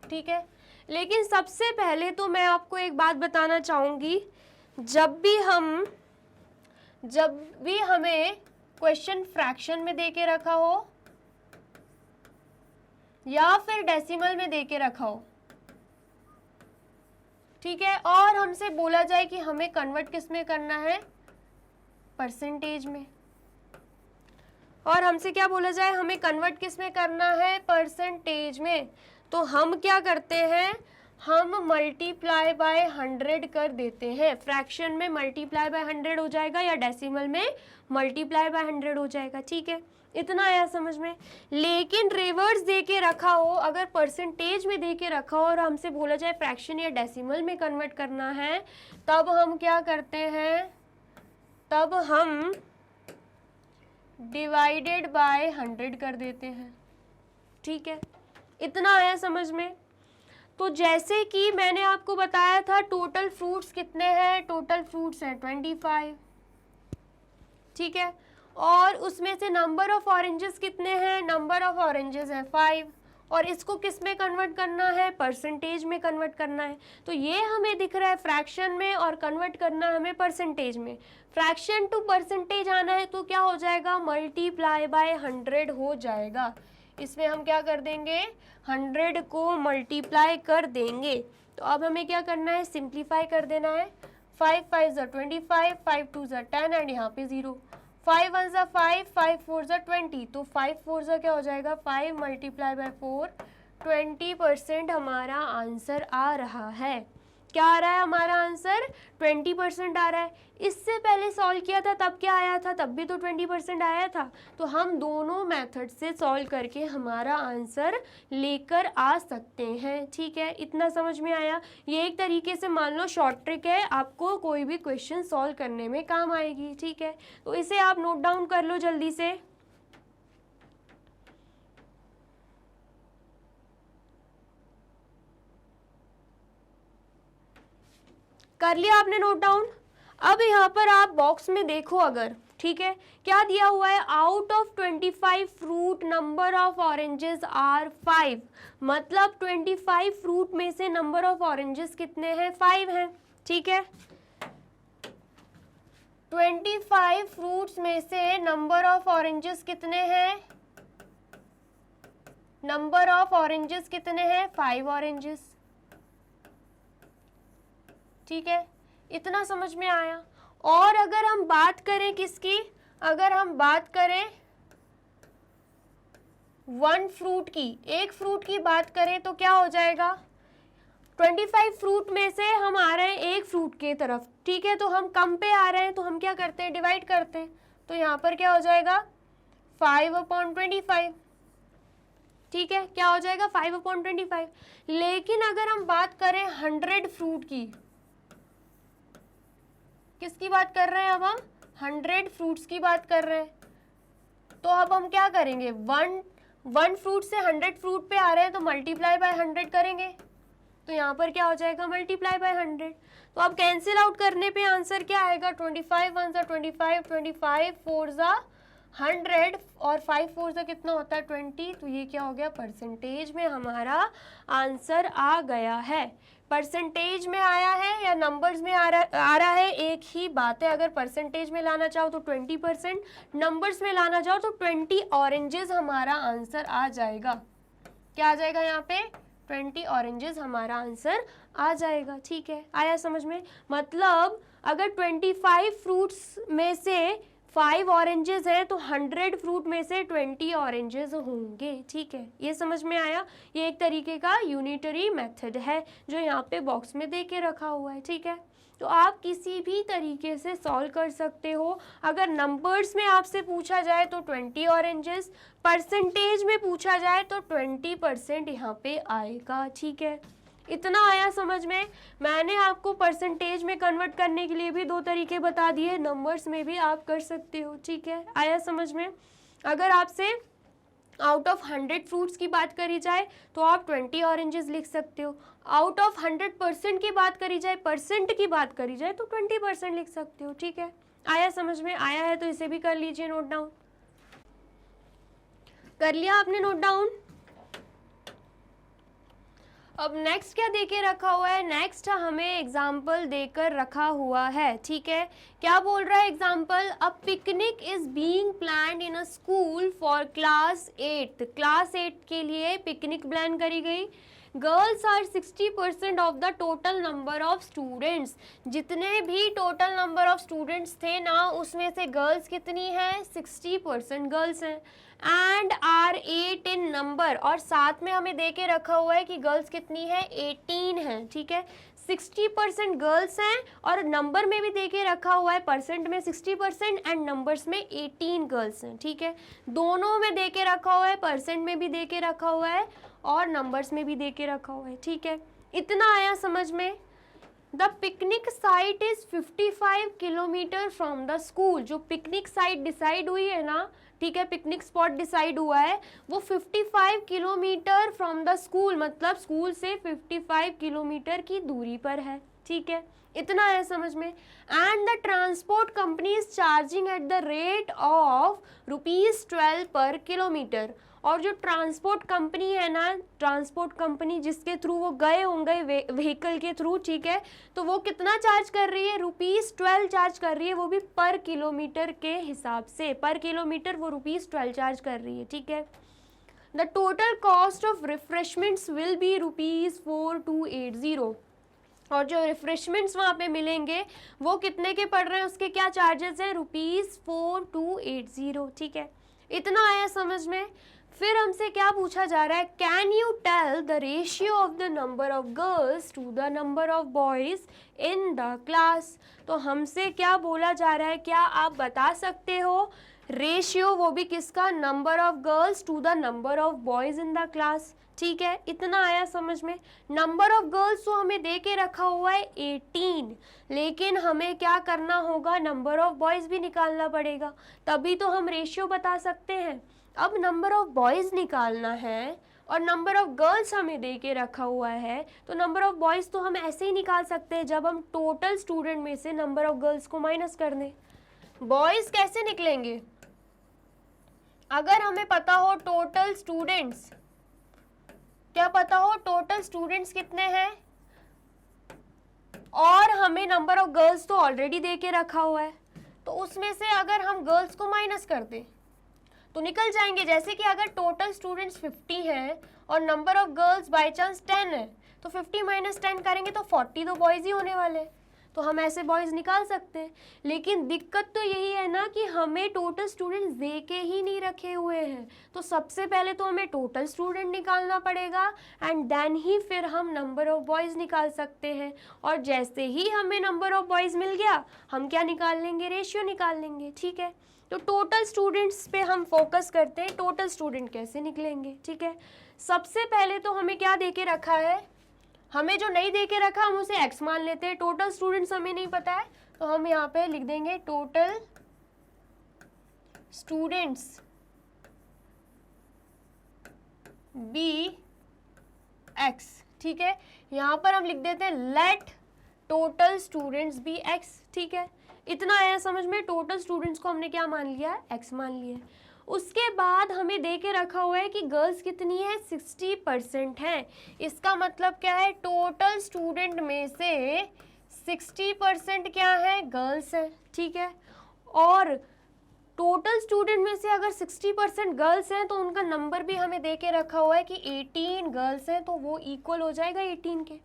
ठीक है। लेकिन सबसे पहले तो मैं आपको एक बात बताना चाहूंगी, जब भी हमें क्वेश्चन फ्रैक्शन में दे के रखा हो या फिर डेसिमल में दे के रखा हो, ठीक है, और हमसे बोला जाए कि हमें कन्वर्ट किस में करना है, परसेंटेज में, और हमसे क्या बोला जाए, हमें कन्वर्ट किस में करना है, परसेंटेज में, तो हम क्या करते हैं, हम मल्टीप्लाई बाय 100 कर देते हैं। फ्रैक्शन में मल्टीप्लाई बाय 100 हो जाएगा या डेसिमल में मल्टीप्लाई बाय 100 हो जाएगा, ठीक है। इतना आया समझ में। लेकिन रिवर्स दे के रखा हो, अगर परसेंटेज में दे के रखा हो और हमसे बोला जाए फ्रैक्शन या डेसिमल में कन्वर्ट करना है, तब हम क्या करते हैं, तब हम डिवाइडेड बाय 100 कर देते हैं, ठीक है। इतना आया समझ में। तो जैसे कि मैंने आपको बताया था टोटल फ्रूट्स कितने हैं, टोटल फ्रूट्स हैं 25, ठीक है, और उसमें से नंबर ऑफ ऑरेंजेस कितने हैं, नंबर ऑफ ऑरेंजेस हैं 5, और इसको किस में कन्वर्ट करना है, परसेंटेज में कन्वर्ट करना है। तो ये हमें दिख रहा है फ्रैक्शन में और कन्वर्ट करना है हमें परसेंटेज में। फ्रैक्शन टू परसेंटेज आना है तो क्या हो जाएगा, मल्टीप्लाई बाय 100 हो जाएगा। इसमें हम क्या कर देंगे, 100 को मल्टीप्लाई कर देंगे। तो अब हमें क्या करना है, सिंप्लीफाई कर देना है। 5 5 ज़ा 25, 5 2 ज़ा 10 एंड यहाँ पे 0, 5 1 ज़ा 5, 5 4 ज़ा 20, तो 5 4 ज़ा क्या हो जाएगा, 5 मल्टीप्लाई बाय 4, 20% हमारा आंसर आ रहा है। क्या आ रहा है हमारा आंसर, 20% आ रहा है। इससे पहले सॉल्व किया था तब क्या आया था, तब भी तो 20% आया था। तो हम दोनों मेथड से सॉल्व करके हमारा आंसर लेकर आ सकते हैं, ठीक है। इतना समझ में आया। ये एक तरीके से मान लो शॉर्ट ट्रिक है, आपको कोई भी क्वेश्चन सॉल्व करने में काम आएगी, ठीक है। तो इसे आप नोट डाउन कर लो जल्दी से। कर लिया आपने नोट डाउन। अब यहाँ पर आप बॉक्स में देखो अगर, ठीक है, क्या दिया हुआ है, out of 25 fruit number of oranges are 5, मतलब 25 फ्रूट में से नंबर ऑफ ऑरेंजेस कितने हैं, 5 हैं, ठीक है। 25 फ्रूट्स में से नंबर ऑफ ऑरेंजेस कितने हैं, नंबर ऑफ ऑरेंजेस कितने हैं, 5 ऑरेंजेस, ठीक है। इतना समझ में आया। और अगर हम बात करें किसकी, अगर हम बात करें 1 फ्रूट की, एक फ्रूट की बात करें तो क्या हो जाएगा, 25 फ्रूट में से हम आ रहे हैं एक फ्रूट के तरफ, ठीक है, तो हम कम पे आ रहे हैं तो हम क्या करते हैं, डिवाइड करते हैं। तो यहाँ पर क्या हो जाएगा, 5/25, ठीक है, क्या हो जाएगा, 5/25। लेकिन अगर हम बात करें 100 फ्रूट की, किसकी बात कर रहे हैं, अब हम 100 फ्रूट्स की बात कर रहे हैं, तो अब हम क्या करेंगे, वन फ्रूट से 100 फ्रूट पे आ रहे हैं तो मल्टीप्लाई बाय 100 करेंगे। तो यहाँ पर क्या हो जाएगा, मल्टीप्लाई बाय 100। तो अब कैंसिल आउट करने पे आंसर क्या आएगा, 25 1 ज़ा 25, 25 4 ज़ा 100 और 5 4 ज़ा कितना होता है, 20। तो ये क्या हो गया, परसेंटेज में हमारा आंसर आ गया है। परसेंटेज में आया है या नंबर्स में आ रहा है, एक ही बात है। अगर परसेंटेज में लाना चाहो तो 20%, नंबर्स में लाना चाहो तो 20 ऑरेंजेस हमारा आंसर आ जाएगा। क्या आ जाएगा यहाँ पे, 20 ऑरेंजेस हमारा आंसर आ जाएगा, ठीक है। आया समझ में। मतलब अगर 25 फ्रूट्स में से 5 ऑरेंजेस हैं तो 100 फ्रूट में से 20 ऑरेंजेस होंगे, ठीक है। ये समझ में आया। ये एक तरीके का यूनिटरी मेथड है जो यहाँ पे बॉक्स में दे के रखा हुआ है, ठीक है। तो आप किसी भी तरीके से सॉल्व कर सकते हो। अगर नंबर्स में आपसे पूछा जाए तो 20 ऑरेंजेस, परसेंटेज में पूछा जाए तो 20% यहाँ पे आएगा। ठीक है, इतना आया समझ में। मैंने आपको परसेंटेज में कन्वर्ट करने के लिए भी 2 तरीके बता दिए, नंबर्स में भी आप कर सकते हो। ठीक है, आया समझ में। अगर आपसे आउट ऑफ 100 फ्रूट्स की बात करी जाए तो आप 20 ऑरेंजेस लिख सकते हो। आउट ऑफ 100% की बात करी जाए, परसेंट की बात करी जाए तो 20% लिख सकते हो। ठीक है, आया समझ में। आया है तो इसे भी कर लीजिए नोट डाउन। कर लिया आपने नोट डाउन। अब नेक्स्ट क्या देके रखा हुआ है, नेक्स्ट हमें एग्जाम्पल देकर रखा हुआ है। ठीक है, क्या बोल रहा है example, a picnic is being planned in a school for class 8। Class 8 के लिए पिकनिक प्लान करी गई। Girls are 60% of the total number of students. जितने भी टोटल नंबर ऑफ स्टूडेंट्स थे ना, उसमें से गर्ल्स कितनी है, 60% गर्ल्स हैं। एंड आर 8 इन नंबर, और साथ में हमें दे के रखा हुआ है कि गर्ल्स कितनी है, 18 है। ठीक है, 60% गर्ल्स हैं और नंबर में भी दे के रखा हुआ है, परसेंट में 60% एंड नंबर्स में 18 गर्ल्स हैं। ठीक है, दोनों में दे के रखा हुआ है, परसेंट में भी दे के रखा हुआ है और नंबर्स में भी दे के रखा हुआ है। ठीक है, इतना आया समझ में। The picnic site is 55 kilometre from the school. जो पिकनिक साइट डिसाइड हुई है ना, ठीक है, पिकनिक स्पॉट डिसाइड हुआ है, वो 55 किलोमीटर फ्रॉम द स्कूल, मतलब स्कूल से 55 किलोमीटर की दूरी पर है। ठीक है, इतना है समझ में। And the transport company is charging at the rate of ₹12 पर किलोमीटर। और जो ट्रांसपोर्ट कंपनी है ना, ट्रांसपोर्ट कंपनी जिसके थ्रू वो गए होंगे व्हीकल के थ्रू, ठीक है, तो वो कितना चार्ज कर रही है, ₹12 चार्ज कर रही है, वो भी पर किलोमीटर के हिसाब से। पर किलोमीटर वो ₹12 चार्ज कर रही है। ठीक है, the total cost of refreshments will be ₹4280। और जो रिफ्रेशमेंट्स वहाँ पे मिलेंगे वो कितने के पड़ रहे हैं, उसके क्या चार्जेस हैं, ₹4280। ठीक है, इतना आया समझ में। फिर हमसे क्या पूछा जा रहा है, can you tell the ratio of the number of girls to the number of boys in the class. तो हमसे क्या बोला जा रहा है, क्या आप बता सकते हो रेशियो, वो भी किसका, number of girls to the number of boys in the class. ठीक है, इतना आया समझ में। नंबर ऑफ गर्ल्स तो हमें दे के रखा हुआ है 18, लेकिन हमें क्या करना होगा, नंबर ऑफ बॉयज भी निकालना पड़ेगा, तभी तो हम रेशियो बता सकते हैं। अब नंबर ऑफ बॉयज निकालना है और नंबर ऑफ गर्ल्स हमें दे के रखा हुआ है, तो नंबर ऑफ बॉयज तो हम ऐसे ही निकाल सकते हैं जब हम टोटल स्टूडेंट में से नंबर ऑफ गर्ल्स को माइनस कर दें। बॉयज कैसे निकलेंगे, अगर हमें पता हो टोटल स्टूडेंट्स, क्या पता हो टोटल स्टूडेंट्स कितने हैं, और हमें नंबर ऑफ गर्ल्स तो ऑलरेडी दे के रखा हुआ है, तो उसमें से अगर हम गर्ल्स को माइनस कर दें तो निकल जाएंगे। जैसे कि अगर टोटल स्टूडेंट्स 50 हैं और number of girls by chance 10 है, तो 50 - 10 करेंगे तो 40 तो बॉयज़ ही होने वाले, तो हम ऐसे बॉयज़ निकाल सकते हैं। लेकिन दिक्कत तो यही है ना कि हमें टोटल स्टूडेंट्स दे के ही नहीं रखे हुए हैं, तो सबसे पहले तो हमें टोटल स्टूडेंट निकालना पड़ेगा एंड देन ही फिर हम नंबर ऑफ बॉयज़ निकाल सकते हैं। और जैसे ही हमें नंबर ऑफ बॉयज़ मिल गया, हम क्या निकाल लेंगे, रेशियो निकाल लेंगे। ठीक है, तो टोटल स्टूडेंट्स पे हम फोकस करते हैं, टोटल स्टूडेंट कैसे निकलेंगे। ठीक है, सबसे पहले तो हमें क्या दे के रखा है, हमें जो नहीं दे के रखा हम उसे x मान लेते हैं। टोटल स्टूडेंट्स हमें नहीं पता है, तो हम यहाँ पे लिख देंगे टोटल स्टूडेंट्स बी x। ठीक है, यहाँ पर हम लिख देते हैं let total students be x। ठीक है, इतना आया समझ में। टोटल स्टूडेंट्स को हमने क्या मान लिया है, x मान लिया है। उसके बाद हमें दे के रखा हुआ है कि गर्ल्स कितनी है, 60% है। इसका मतलब क्या है, टोटल स्टूडेंट में से 60% क्या है, गर्ल्स है। ठीक है, और टोटल स्टूडेंट में से अगर 60% गर्ल्स हैं तो उनका नंबर भी हमें दे के रखा हुआ है कि 18 गर्ल्स हैं, तो वो इक्वल हो जाएगा 18 के।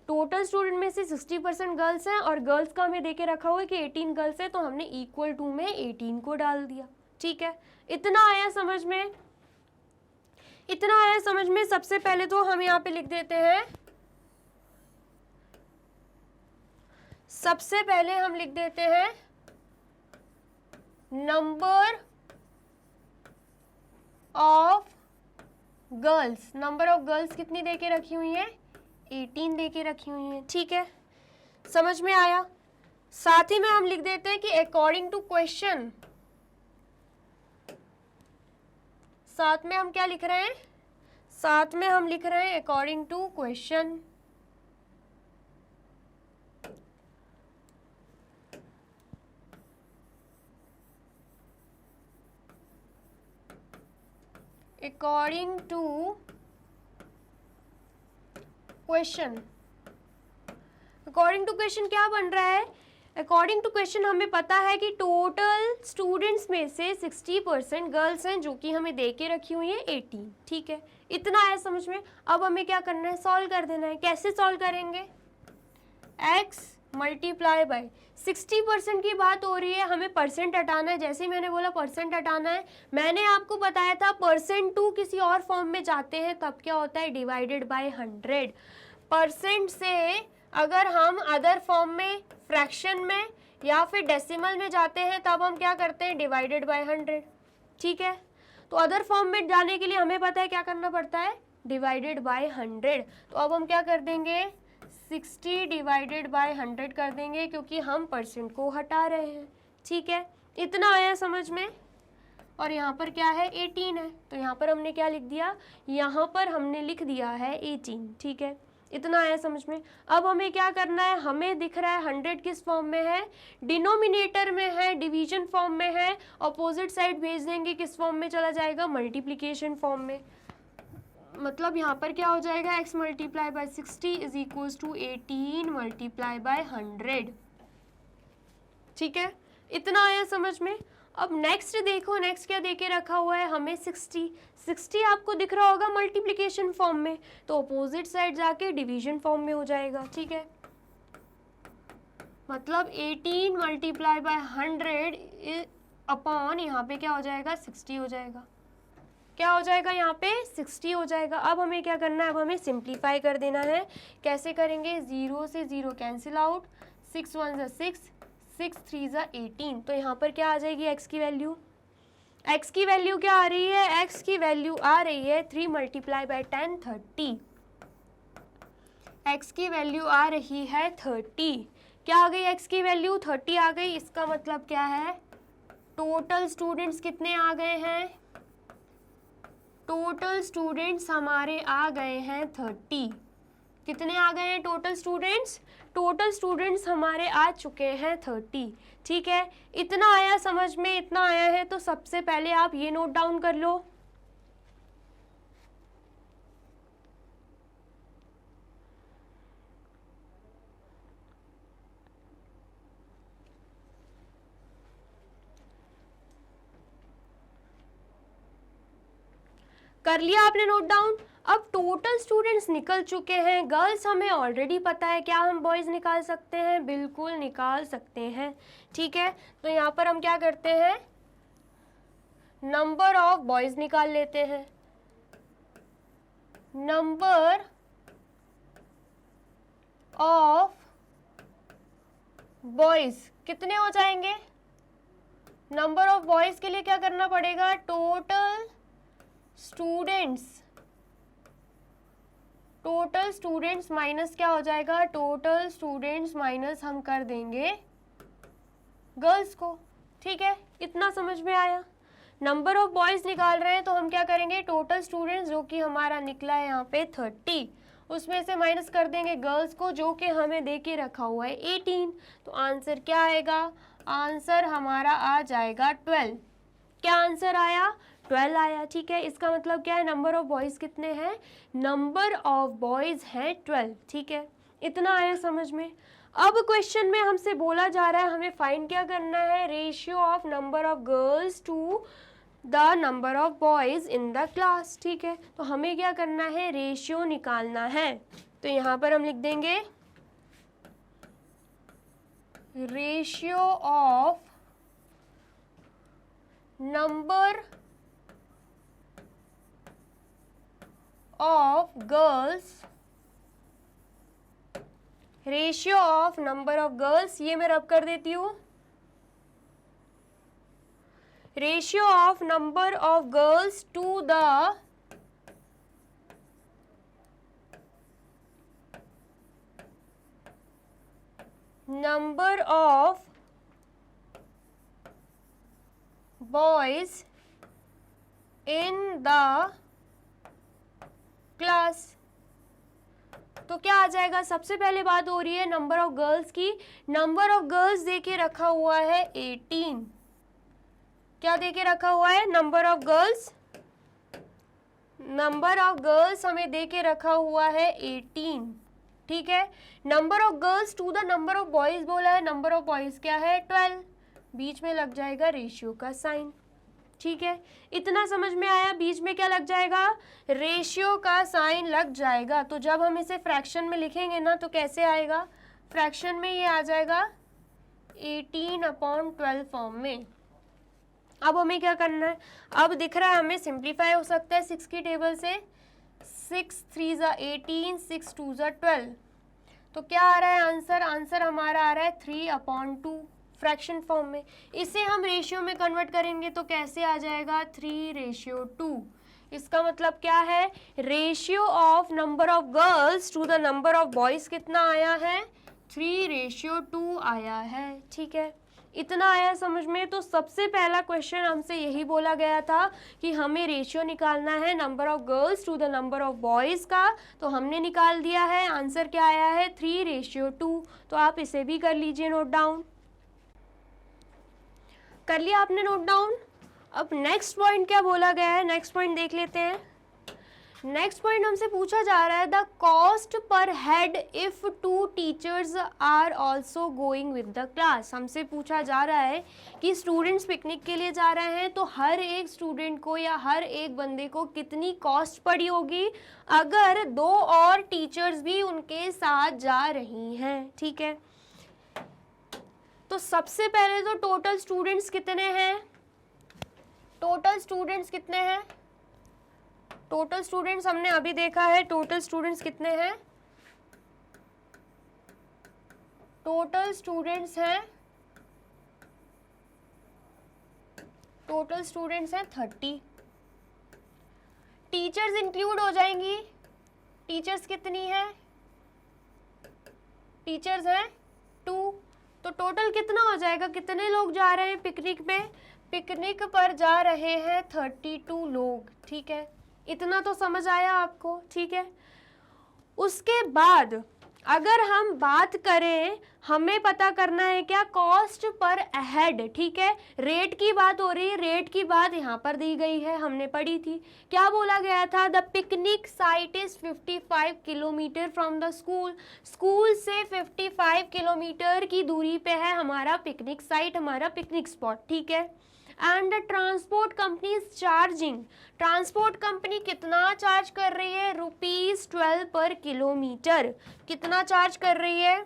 टोटल स्टूडेंट में से 60% गर्ल्स हैं और गर्ल्स का हमें दे के रखा हुआ है कि 18 गर्ल्स है, तो हमने इक्वल टू में 18 को डाल दिया। ठीक है, इतना आया समझ में, इतना आया समझ में। सबसे पहले तो हम यहाँ पे लिख देते हैं सबसे पहले हम लिख देते हैं number of girls. Number of girls कितनी दे के रखी हुई है? 18 दे के रखी हुई है। ठीक है, समझ में आया। साथ ही में हम लिख देते हैं कि अकॉर्डिंग टू क्वेश्चन, साथ में हम क्या लिख रहे हैं? साथ में हम लिख रहे हैं according to question. According to question. According to question क्या बन रहा है? अकॉर्डिंग टू क्वेश्चन हमें पता है कि टोटल स्टूडेंट्स में से 60% गर्ल्स हैं, जो कि हमें दे के रखी हुई है 18। ठीक है, इतना है समझ में। अब हमें क्या करना है? सॉल्व कर देना है। कैसे सॉल्व करेंगे? x मल्टीप्लाई बाय 60% की बात हो रही है, हमें परसेंट हटाना है। जैसे ही मैंने बोला परसेंट हटाना है, मैंने आपको बताया था परसेंट टू किसी और फॉर्म में जाते हैं तब क्या होता है? Divided by 100। परसेंट से अगर हम अदर फॉर्म में, फ्रैक्शन में या फिर डेसिमल में जाते हैं तब हम क्या करते हैं? Divided by 100। ठीक है, तो अदर फॉर्म में जाने के लिए हमें पता है क्या करना पड़ता है? Divided by 100। तो अब हम क्या कर देंगे? 60 डिवाइडेड बाय 100 कर देंगे, क्योंकि हम परसेंट को हटा रहे हैं। ठीक है, इतना आया समझ में। और यहाँ पर क्या है? 18 है, तो यहाँ पर हमने क्या लिख दिया? यहाँ पर हमने लिख दिया है 18। ठीक है, इतना आया समझ में। अब हमें क्या करना है? हमें दिख रहा है 100 किस फॉर्म में है? डिनोमिनेटर में है, डिवीजन फॉर्म में है। अपोजिट साइड भेज देंगे, किस फॉर्म में चला जाएगा? मल्टीप्लिकेशन फॉर्म में। मतलब यहाँ पर क्या हो जाएगा? x multiply by 60 is equals to 18 multiply by 100। ठीक है, इतना आया समझ में। अब नेक्स्ट देखो, नेक्स्ट क्या देके रखा हुआ है हमें? 60 आपको दिख रहा होगा मल्टीप्लिकेशन फॉर्म में, तो अपोजिट साइड जाके डिवीजन फॉर्म में हो जाएगा। ठीक है, मतलब 18 मल्टीप्लाई बाय 100 अपॉन यहाँ पे क्या हो जाएगा? 60 हो जाएगा। क्या हो जाएगा? यहाँ पे 60 हो जाएगा। अब हमें क्या करना है? अब हमें सिंप्लीफाई कर देना है। कैसे करेंगे? 0 से 0 कैंसिल आउट, 6 1 ज़ा 6, 6 3 ज़ा 18। तो यहाँ पर क्या आ जाएगी? x की वैल्यू। x की वैल्यू क्या आ रही है? x की वैल्यू आ रही है 3 मल्टीप्लाई बाय 10 30। x की वैल्यू आ रही है 30। क्या आ गई? x की वैल्यू 30 आ गई। इसका मतलब क्या है? टोटल स्टूडेंट्स कितने आ गए हैं? टोटल स्टूडेंट्स हमारे आ गए हैं 30। कितने आ गए हैं टोटल स्टूडेंट्स? टोटल स्टूडेंट्स हमारे आ चुके हैं 30। ठीक है, इतना आया समझ में। इतना आया है तो सबसे पहले आप ये नोट डाउन कर लो। कर लिया आपने नोट डाउन? अब टोटल स्टूडेंट्स निकल चुके हैं। गर्ल्स हमें ऑलरेडी पता है, क्या हम बॉयज़ निकाल सकते हैं? बिल्कुल निकाल सकते हैं। ठीक है, तो यहाँ पर हम क्या करते हैं? नंबर ऑफ बॉयज़ निकाल लेते हैं। नंबर ऑफ बॉयज़ कितने हो जाएंगे? नंबर ऑफ बॉयज़ के लिए क्या करना पड़ेगा? टोटल स्टूडेंट्स माइनस क्या हो जाएगा? टोटल स्टूडेंट्स माइनस हम कर देंगे गर्ल्स को। ठीक है, इतना समझ में आया। नंबर ऑफ बॉयज़ निकाल रहे हैं तो हम क्या करेंगे? टोटल स्टूडेंट्स जो कि हमारा निकला है यहाँ पे 30, उसमें से माइनस कर देंगे गर्ल्स को, जो कि हमें दे के रखा हुआ है 18। तो आंसर क्या आएगा? आंसर हमारा आ जाएगा 12। क्या आंसर आया? 12 आया। ठीक है, इसका मतलब क्या है? नंबर ऑफ बॉयज़ कितने हैं? नंबर ऑफ बॉयज़ हैं 12। ठीक है, इतना आया समझ में। अब क्वेश्चन में हमसे बोला जा रहा है हमें फाइंड क्या करना है? Ratio of number of girls to the number of boys in the class. ठीक है, तो हमें क्या करना है? रेशियो निकालना है। तो यहाँ पर हम लिख देंगे ratio of number of girls ratio of number of girls, ये मैं रब कर देती हूँ, ratio of number of girls to the number of boys in the class। तो क्या आ जाएगा, सबसे पहले बात हो रही है नंबर ऑफ गर्ल्स की। नंबर ऑफ गर्ल्स देके रखा हुआ है 18। क्या देके रखा हुआ है, number of girls, number of girls हमें देके रखा हुआ है 18, ठीक है। Number of girls to the number of boys बोला है, नंबर ऑफ बॉयज क्या है 12, बीच में लग जाएगा रेशियो का साइन, ठीक है। इतना समझ में आया, बीच में क्या लग जाएगा, रेशियो का साइन लग जाएगा। तो जब हम इसे फ्रैक्शन में लिखेंगे ना तो कैसे आएगा, फ्रैक्शन में ये आ जाएगा 18/12 फॉर्म में। अब हमें क्या करना है, अब दिख रहा है हमें सिंप्लीफाई हो सकता है 6 की टेबल से, 6 3 = 18, 6 2 = 12। तो क्या आ रहा है आंसर, आंसर हमारा आ रहा है 3/2 फ्रैक्शन फॉर्म में। इसे हम रेशियो में कन्वर्ट करेंगे तो कैसे आ जाएगा, 3:2। इसका मतलब क्या है, ratio of number of girls to the number of boys कितना आया है, 3:2 आया है, ठीक है। इतना आया समझ में। तो सबसे पहला क्वेश्चन हमसे यही बोला गया था कि हमें रेशियो निकालना है number of girls to the number of boys का, तो हमने निकाल दिया है। आंसर क्या आया है, 3:2। तो आप इसे भी कर लीजिए नोट डाउन। कर लिया आपने नोट डाउन। अब नेक्स्ट पॉइंट क्या बोला गया है, नेक्स्ट पॉइंट देख लेते हैं। नेक्स्ट पॉइंट हमसे पूछा जा रहा है, the cost per head if 2 teachers are also going with the class. हमसे पूछा जा रहा है कि स्टूडेंट्स पिकनिक के लिए जा रहे हैं तो हर एक स्टूडेंट को या हर एक बंदे को कितनी कॉस्ट पड़ी होगी अगर 2 और टीचर्स भी उनके साथ जा रही हैं, ठीक है। तो सबसे पहले तो टोटल स्टूडेंट्स कितने हैं, टोटल स्टूडेंट्स कितने हैं, टोटल स्टूडेंट्स हमने अभी देखा है, टोटल स्टूडेंट्स कितने हैं, टोटल स्टूडेंट्स हैं, टोटल स्टूडेंट्स हैं 30। टीचर्स इंक्लूड हो जाएंगी, टीचर्स कितनी है, टीचर्स हैं 2। तो टोटल कितना हो जाएगा, कितने लोग जा रहे हैं पिकनिक पे, पिकनिक पर जा रहे हैं 32 लोग, ठीक है। इतना तो समझ आया आपको, ठीक है। उसके बाद अगर हम बात करें, हमें पता करना है क्या, कॉस्ट पर हेड, ठीक है। रेट की बात हो रही है, रेट की बात यहाँ पर दी गई है, हमने पढ़ी थी। क्या बोला गया था, the picnic site is 55 kilometre from the school. School से 55 किलोमीटर की दूरी पे है हमारा पिकनिक साइट, हमारा पिकनिक स्पॉट, ठीक है। And the transport company is charging, transport company कितना चार्ज कर रही है, ₹12 पर किलोमीटर। कितना चार्ज कर रही है,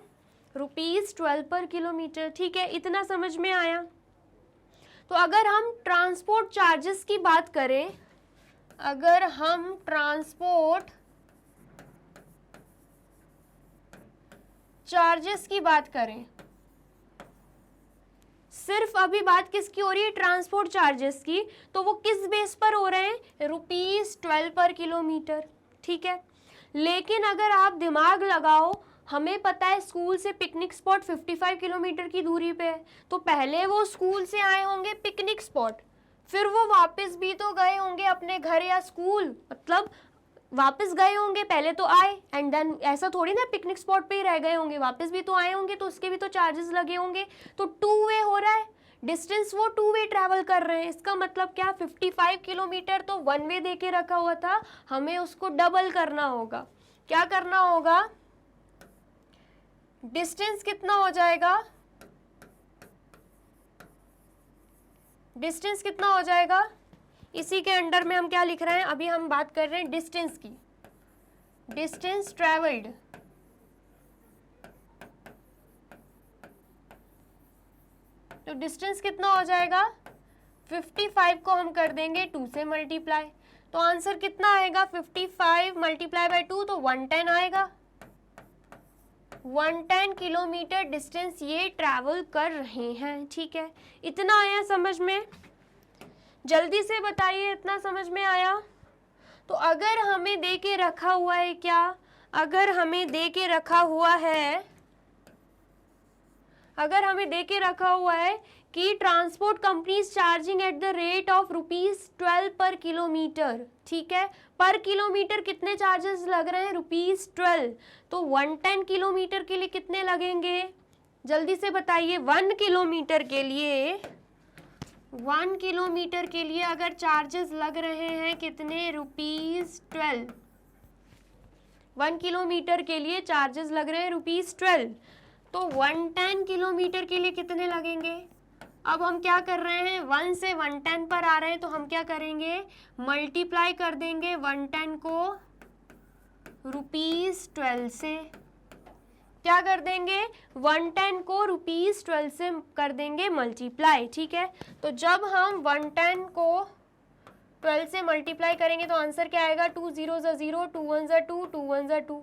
₹12 पर किलोमीटर, ठीक है। इतना समझ में आया। तो अगर हम ट्रांसपोर्ट चार्जेस की बात करें, अगर हम ट्रांसपोर्ट चार्जेस की बात करें, सिर्फ अभी बात किसकी हो रही है, ट्रांसपोर्ट चार्जेस की, तो वो किस बेस पर हो रहे हैं, ₹12 पर किलोमीटर, ठीक है। लेकिन अगर आप दिमाग लगाओ, हमें पता है स्कूल से पिकनिक स्पॉट 55 किलोमीटर की दूरी पे है, तो पहले वो स्कूल से आए होंगे पिकनिक स्पॉट, फिर वो वापस भी तो गए होंगे अपने घर या स्कूल, मतलब वापस गए होंगे, पहले तो आए एंड देन, ऐसा थोड़ी ना पिकनिक स्पॉट पे ही रह गए होंगे, वापस भी तो आए होंगे, तो उसके भी तो चार्जेस लगे होंगे। तो 2 वे हो रहा है, डिस्टेंस वो 2 वे ट्रैवल कर रहे हैं। इसका मतलब क्या, 55 किलोमीटर तो 1 वे दे के रखा हुआ था, हमें उसको डबल करना होगा। क्या करना होगा, डिस्टेंस कितना हो जाएगा, डिस्टेंस कितना हो जाएगा, इसी के अंडर में हम क्या लिख रहे हैं, अभी हम बात कर रहे हैं डिस्टेंस की, डिस्टेंस ट्रेवल्ड। तो डिस्टेंस कितना हो जाएगा, 55 को हम कर देंगे 2 से मल्टीप्लाई, तो आंसर कितना आएगा, 55 × 2 तो 110 आएगा। 110 किलोमीटर डिस्टेंस ये ट्रैवल कर रहे हैं। ठीक है, इतना आया समझ में? जल्दी से बताइए, इतना समझ में आया? तो अगर हमें दे के रखा हुआ है क्या, अगर हमें दे के रखा हुआ है, अगर हमें दे के रखा हुआ है कि transport companies charging at the rate of ₹12 पर किलोमीटर, ठीक है, पर किलोमीटर कितने चार्जेस लग रहे हैं? ₹12। तो 110 किलोमीटर के लिए कितने लगेंगे? जल्दी से बताइए। 1 किलोमीटर के लिए, 1 किलोमीटर के लिए अगर चार्जेस लग रहे हैं कितने? ₹12। 1 किलोमीटर के लिए चार्जेस लग रहे हैं ₹12। तो 110 किलोमीटर के लिए कितने लगेंगे? अब हम क्या कर रहे हैं, 1 से 110 पर आ रहे हैं, तो हम क्या करेंगे? मल्टीप्लाई कर देंगे 110 को ₹12 से। क्या कर देंगे? 110 को ₹12 से कर देंगे मल्टीप्लाई। ठीक है, तो जब हम 110 को 12 से मल्टीप्लाई करेंगे तो आंसर क्या आएगा? 2 0 0, 2 1 2, 2 1 2,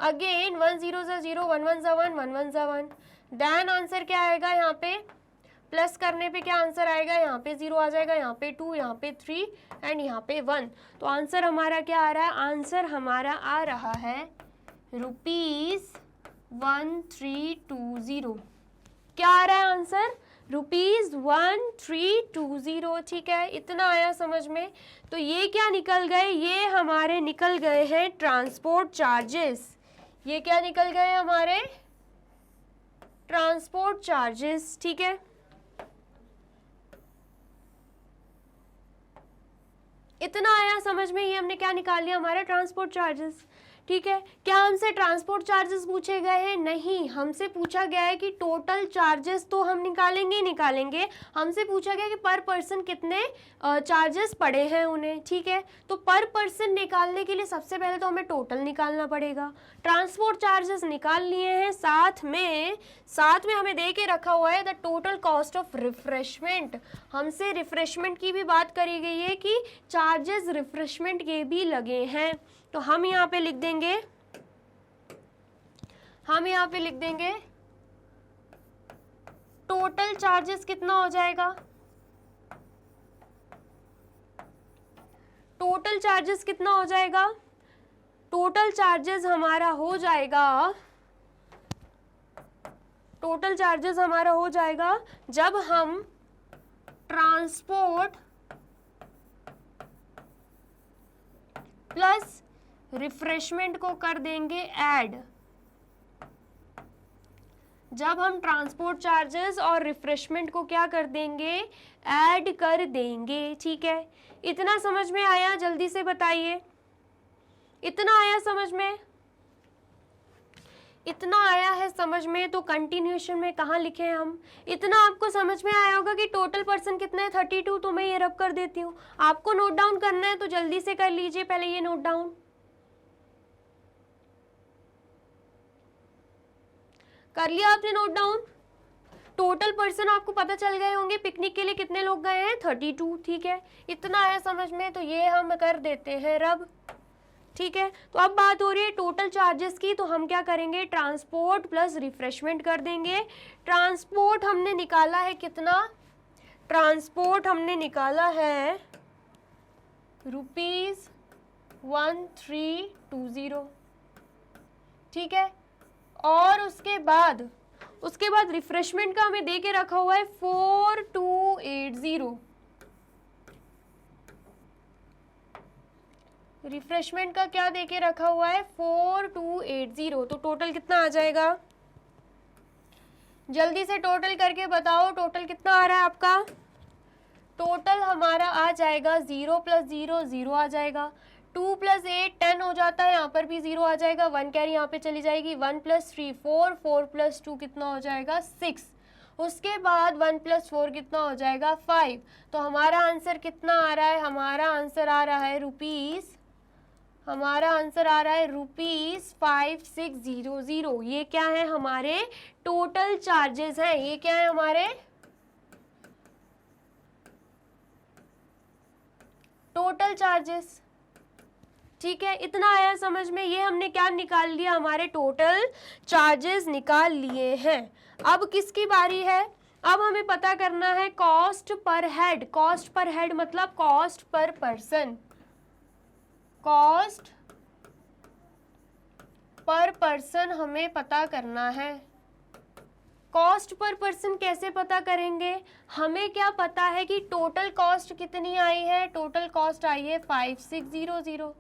अगेन 1 0 0, 1 1 1, 1 1 1, देन आंसर क्या आएगा? यहाँ पे प्लस करने पे क्या आंसर आएगा? यहाँ पे 0 आ जाएगा, यहाँ पे 2, यहाँ पे 3 एंड यहाँ पे 1। तो आंसर हमारा क्या आ रहा है? आंसर हमारा आ रहा है ₹1320। क्या आ रहा है आंसर? ₹1320। ठीक है, इतना आया समझ में? तो ये क्या निकल गए? ये हमारे निकल गए हैं ट्रांसपोर्ट चार्जेस। ये क्या निकल गए हमारे? Transport charges. ठीक है, इतना आया समझ में? ये हमने क्या निकाल लिया? हमारे ट्रांसपोर्ट चार्जेस। ठीक है, क्या हमसे ट्रांसपोर्ट चार्जेस पूछे गए हैं? नहीं, हमसे पूछा गया है कि टोटल चार्जेस तो हम निकालेंगे ही निकालेंगे, हमसे पूछा गया कि पर पर्सन कितने चार्जेस पड़े हैं उन्हें। ठीक है, तो पर पर्सन निकालने के लिए सबसे पहले तो हमें टोटल निकालना पड़ेगा। ट्रांसपोर्ट चार्जेस निकाल लिए हैं, साथ में हमें दे के रखा हुआ है the total cost of refreshment. हमसे रिफ्रेशमेंट की भी बात करी गई है कि चार्जेस रिफ्रेशमेंट के भी लगे हैं। तो हम यहाँ पे लिख देंगे, टोटल चार्जेस कितना हो जाएगा? टोटल चार्जेस कितना हो जाएगा? टोटल चार्जेस हमारा हो जाएगा, जब हम ट्रांसपोर्ट प्लस रिफ्रेशमेंट को कर देंगे ऐड। जब हम ट्रांसपोर्ट चार्जेस और रिफ्रेशमेंट को क्या कर देंगे? ऐड कर देंगे। ठीक है, इतना समझ में आया? जल्दी से बताइए, इतना आया समझ में? इतना आया है समझ में? तो कंटिन्यूएशन में कहाँ लिखे हैं हम? इतना आपको समझ में आया होगा कि टोटल पर्सन कितने हैं? 32। तो मैं ये रब कर देती हूँ, आपको नोट डाउन करना है तो जल्दी से कर लीजिए। पहले ये नोट डाउन कर लिया आपने? Note down. टोटल पर्सन आपको पता चल गए होंगे पिकनिक के लिए कितने लोग गए हैं? 32। ठीक है, इतना आया समझ में? तो ये हम कर देते हैं रब। ठीक है, तो अब बात हो रही है टोटल चार्जेस की, तो हम क्या करेंगे? ट्रांसपोर्ट प्लस रिफ्रेशमेंट कर देंगे। ट्रांसपोर्ट हमने निकाला है कितना? ट्रांसपोर्ट हमने निकाला है ₹1320। ठीक है, और उसके बाद रिफ्रेशमेंट का हमें दे के रखा हुआ है 4280। रिफ्रेशमेंट का क्या दे के रखा हुआ है? 4280। तो टोटल कितना आ जाएगा? जल्दी से टोटल करके बताओ, टोटल कितना आ रहा है आपका? टोटल हमारा आ जाएगा 0 + 0 0 आ जाएगा, 2 + 8 10 हो जाता है, यहाँ पर भी 0 आ जाएगा, 1 कैरी यहाँ पे चली जाएगी, 1 + 3 4, 4 + 2 कितना हो जाएगा? 6। उसके बाद 1 + 4 कितना हो जाएगा? 5। तो हमारा आंसर कितना आ रहा है? हमारा आंसर आ रहा है ₹5600। ये क्या है? हमारे टोटल चार्जेस हैं। ये क्या है? हमारे टोटल चार्जेस। ठीक है, इतना आया समझ में। ये हमने क्या निकाल लिया, हमारे टोटल चार्जेस निकाल लिए हैं। अब किसकी बारी है, अब हमें पता करना है cost per head. Cost per head मतलब cost per person, cost per person हमें पता करना है। कॉस्ट पर पर्सन कैसे पता करेंगे, हमें क्या पता है कि टोटल कॉस्ट कितनी आई है, टोटल कॉस्ट आई है 5600,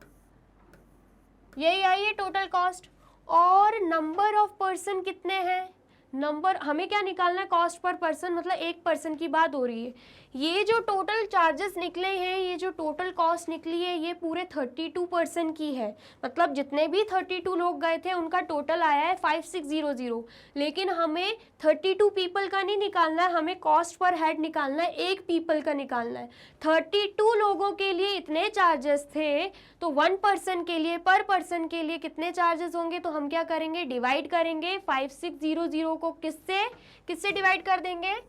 यही आई है टोटल कॉस्ट। और नंबर ऑफ पर्सन कितने हैं, नंबर हमें क्या निकालना है, कॉस्ट पर पर्सन मतलब एक पर्सन की बात हो रही है। ये जो टोटल चार्जेस निकले हैं, ये जो टोटल कॉस्ट निकली है, ये पूरे 32 पर्सन की है। मतलब जितने भी 32 लोग गए थे उनका टोटल आया है 5600। लेकिन हमें 32 पीपल का नहीं निकालना है, हमें कॉस्ट पर हेड निकालना है, एक पीपल का निकालना है। 32 लोगों के लिए इतने चार्जेस थे, तो 1 पर्सन के लिए, पर पर्सन के लिए कितने चार्जेस होंगे, तो हम क्या करेंगे, डिवाइड करेंगे 5600 को किससे डिवाइड कर देंगे,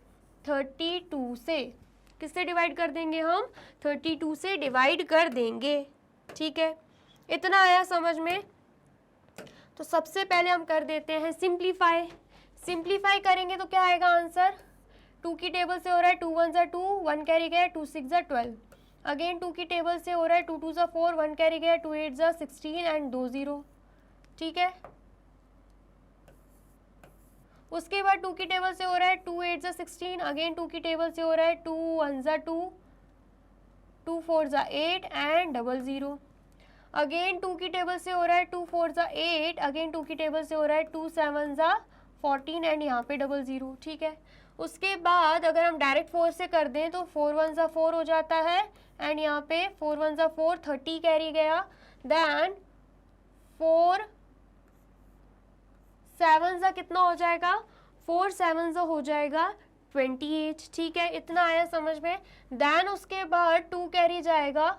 32 से। किससे डिवाइड कर देंगे हम, 32 से डिवाइड कर देंगे। ठीक है, इतना आया समझ में। तो सबसे पहले हम कर देते हैं सिंप्लीफाई। सिंप्लीफाई करेंगे तो क्या आएगा आंसर, 2 की टेबल से हो रहा है 2 1 ज़ा 2, 1 कैरी गया, 2 6 ज़ा 12। अगेन 2 की टेबल से हो रहा है 2 2 ज़ा 4, 1 कैरी गया, 2 8 ज़ा 16 एंड 2 0। ठीक है, उसके बाद 2 की टेबल से हो रहा है 2 8 ज़ा 16, अगेन 2 की टेबल से हो रहा है 2 1 ज़ा 2, 2 4 ज़ा 8 एंड 00। अगेन 2 की टेबल से हो रहा है 2 4 ज़ा 8, अगेन 2 की टेबल से हो रहा है 2 7 ज़ा 14 एंड यहाँ पे 00। ठीक है, उसके बाद अगर हम डायरेक्ट 4 से कर दें तो 4 1 ज़ा 4 हो जाता है एंड यहाँ पे 4 1 ज़ा 4, 30 कैरी गया, देन 4 7 ज़ा कितना हो जाएगा, 4 7 ज़ा हो जाएगा 28। ठीक है, इतना आया समझ में। देन उसके बाद 2 कैरी जाएगा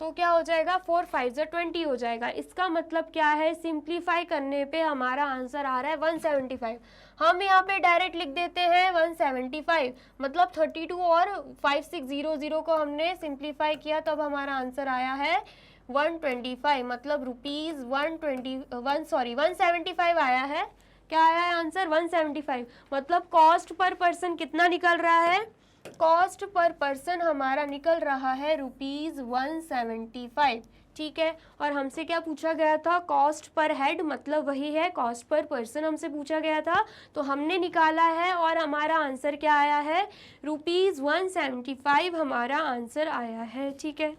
तो क्या हो जाएगा, 4 5 ज़ा 20 हो जाएगा। इसका मतलब क्या है, सिंप्लीफाई करने पे हमारा आंसर आ रहा है 175। हम यहाँ पे डायरेक्ट लिख देते हैं 175, मतलब 32 और 5600 को हमने सिंप्लीफाई किया तब हमारा आंसर आया है 125, मतलब रुपीज 175 आया है। क्या आया है आंसर, 175। मतलब कॉस्ट पर पर्सन कितना निकल रहा है, कॉस्ट पर पर्सन हमारा निकल रहा है रुपीज 175। ठीक है, और हमसे क्या पूछा गया था, कॉस्ट पर हेड, मतलब वही है कॉस्ट पर पर्सन हमसे पूछा गया था, तो हमने निकाला है और हमारा आंसर क्या आया है, रुपीज 175 हमारा आंसर आया है। ठीक है,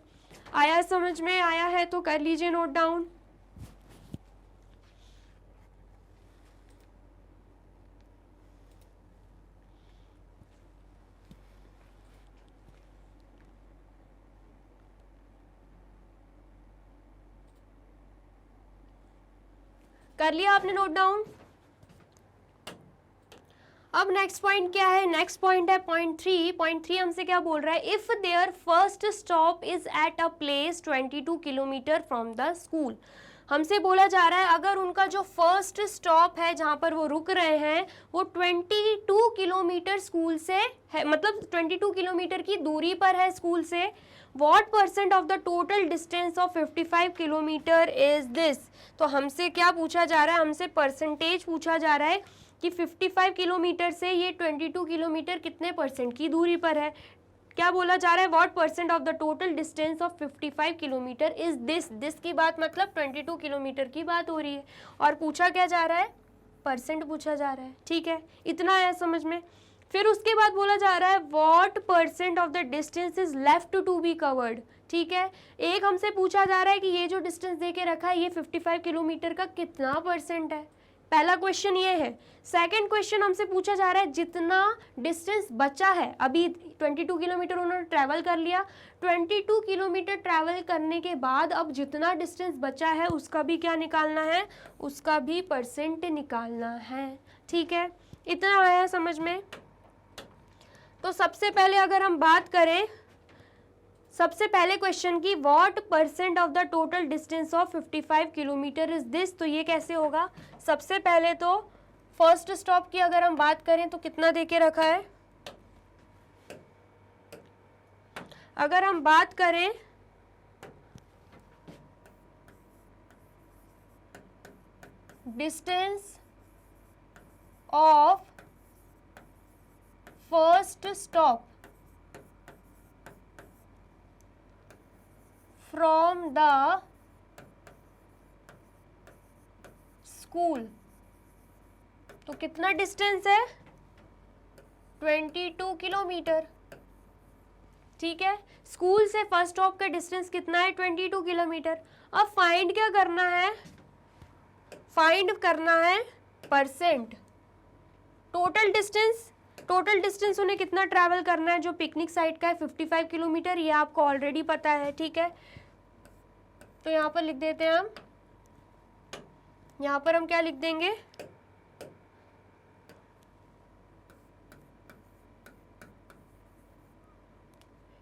आया समझ में, आया है तो कर लीजिए नोट डाउन। कर लिया आपने नोट डाउन। अब नेक्स्ट पॉइंट क्या है, नेक्स्ट पॉइंट है पॉइंट 3। पॉइंट 3 हमसे क्या बोल रहा है, if there first stop is at a place 22 kilometre from the school. हमसे बोला जा रहा है अगर उनका जो फर्स्ट स्टॉप है जहाँ पर वो रुक रहे हैं वो 22 किलोमीटर स्कूल से है, मतलब 22 किलोमीटर की दूरी पर है स्कूल से, What % of the total distance of 55 kilometre is this. तो हमसे क्या पूछा जा रहा है, हमसे परसेंटेज पूछा जा रहा है कि 55 किलोमीटर से ये 22 किलोमीटर कितने परसेंट की दूरी पर है। क्या बोला जा रहा है, What % of the total distance of 55 kilometre is this. This की बात मतलब 22 किलोमीटर की बात हो रही है और पूछा क्या जा रहा है, परसेंट पूछा जा रहा है। ठीक है, इतना है समझ में। फिर उसके बाद बोला जा रहा है what % of the distance is left to be covered. ठीक है, एक हमसे पूछा जा रहा है कि ये जो डिस्टेंस दे के रखा है ये 55 किलोमीटर का कितना % है, पहला क्वेश्चन ये है। सेकंड क्वेश्चन हमसे पूछा जा रहा है जितना डिस्टेंस बचा है, अभी 22 किलोमीटर उन्होंने ट्रैवल कर लिया, 22 किलोमीटर ट्रैवल करने के बाद अब जितना डिस्टेंस बचा है उसका भी क्या निकालना है, उसका भी % निकालना है। ठीक है, इतना आया समझ में। तो सबसे पहले अगर हम बात करें सबसे पहले क्वेश्चन की, what % of the total distance of 55 kilometre is this, तो ये कैसे होगा। सबसे पहले तो फर्स्ट स्टॉप की अगर हम बात करें तो कितना देके रखा है, अगर हम बात करें distance of first stop from the school. तो कितना डिस्टेंस है? 22 किलोमीटर। ठीक है, स्कूल से फर्स्ट स्टॉप का डिस्टेंस कितना है? 22 किलोमीटर। अब फाइंड क्या करना है? फाइंड करना है परसेंट। टोटल डिस्टेंस उन्हें कितना ट्रैवल करना है जो पिकनिक साइट का है? 55 किलोमीटर। ये आपको ऑलरेडी पता है। ठीक है, तो यहाँ पर लिख देते हैं हम, यहाँ पर हम क्या लिख देंगे?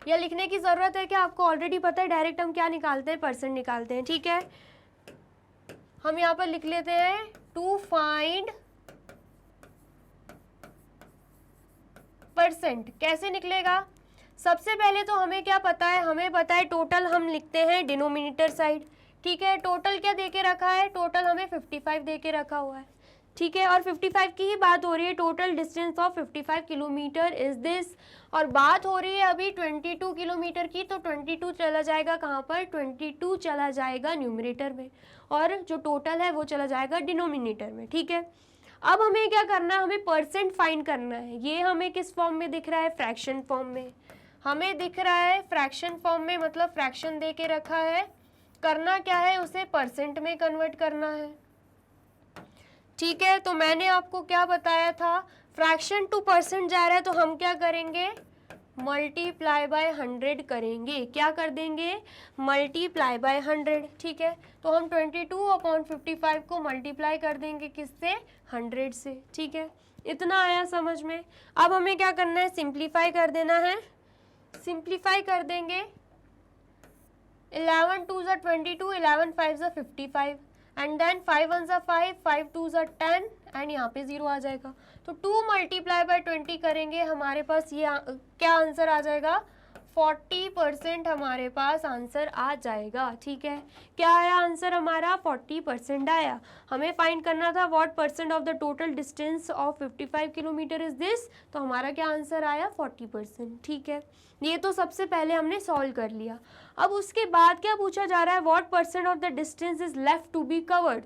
यह लिखने की जरूरत है कि आपको ऑलरेडी पता है। डायरेक्ट हम क्या निकालते हैं? परसेंट निकालते हैं। ठीक है, हम यहाँ पर लिख लेते हैं टू फाइंड परसेंट। कैसे निकलेगा? सबसे पहले तो हमें क्या पता है? हमें पता है टोटल हम लिखते हैं डिनोमिनेटर साइड। ठीक है, टोटल क्या देके रखा है? टोटल हमें 55 देके रखा हुआ है। ठीक है, और 55 की ही बात हो रही है। Total distance of 55 kilometre is this, और बात हो रही है अभी 22 किलोमीटर की। तो 22 चला जाएगा कहाँ पर? 22 चला जाएगा न्यूमरेटर में, और जो टोटल है वो चला जाएगा डिनोमिनेटर में। ठीक है, अब हमें क्या करना है? हमें परसेंट फाइंड करना है। ये हमें किस फॉर्म में दिख रहा है? फ्रैक्शन फॉर्म में हमें दिख रहा है। फ्रैक्शन फॉर्म में मतलब फ्रैक्शन दे के रखा है। करना क्या है? उसे परसेंट में कन्वर्ट करना है। ठीक है, तो मैंने आपको क्या बताया था? फ्रैक्शन टू परसेंट जा रहा है तो हम क्या करेंगे? मल्टीप्लाई बाय 100 करेंगे। क्या कर देंगे? Multiply by 100। ठीक है, तो हम 22/55 को मल्टीप्लाई कर देंगे किससे? 100 से। ठीक है, इतना आया समझ में? अब हमें क्या करना है? सिंप्लीफाई कर देना है। सिंप्लीफाई कर देंगे। 11 2 ज़ा 22, 11 5 ज़ा 55, एंड देन 5 1 ज़ा 5, 5 2 ज़ा 10, एंड यहाँ पे 0 आ जाएगा। तो 2 मल्टीप्लाई बाय 20 करेंगे, हमारे पास ये क्या आंसर आ जाएगा? 40% हमारे पास आंसर आ जाएगा। ठीक है, क्या आया आंसर हमारा? 40% आया। हमें फाइंड करना था what percent of the total distance of 55 kilometre is this. तो हमारा क्या आंसर आया? 40%। ठीक है, ये तो सबसे पहले हमने सॉल्व कर लिया। अब उसके बाद क्या पूछा जा रहा है? What percent of the distance is left to be covered.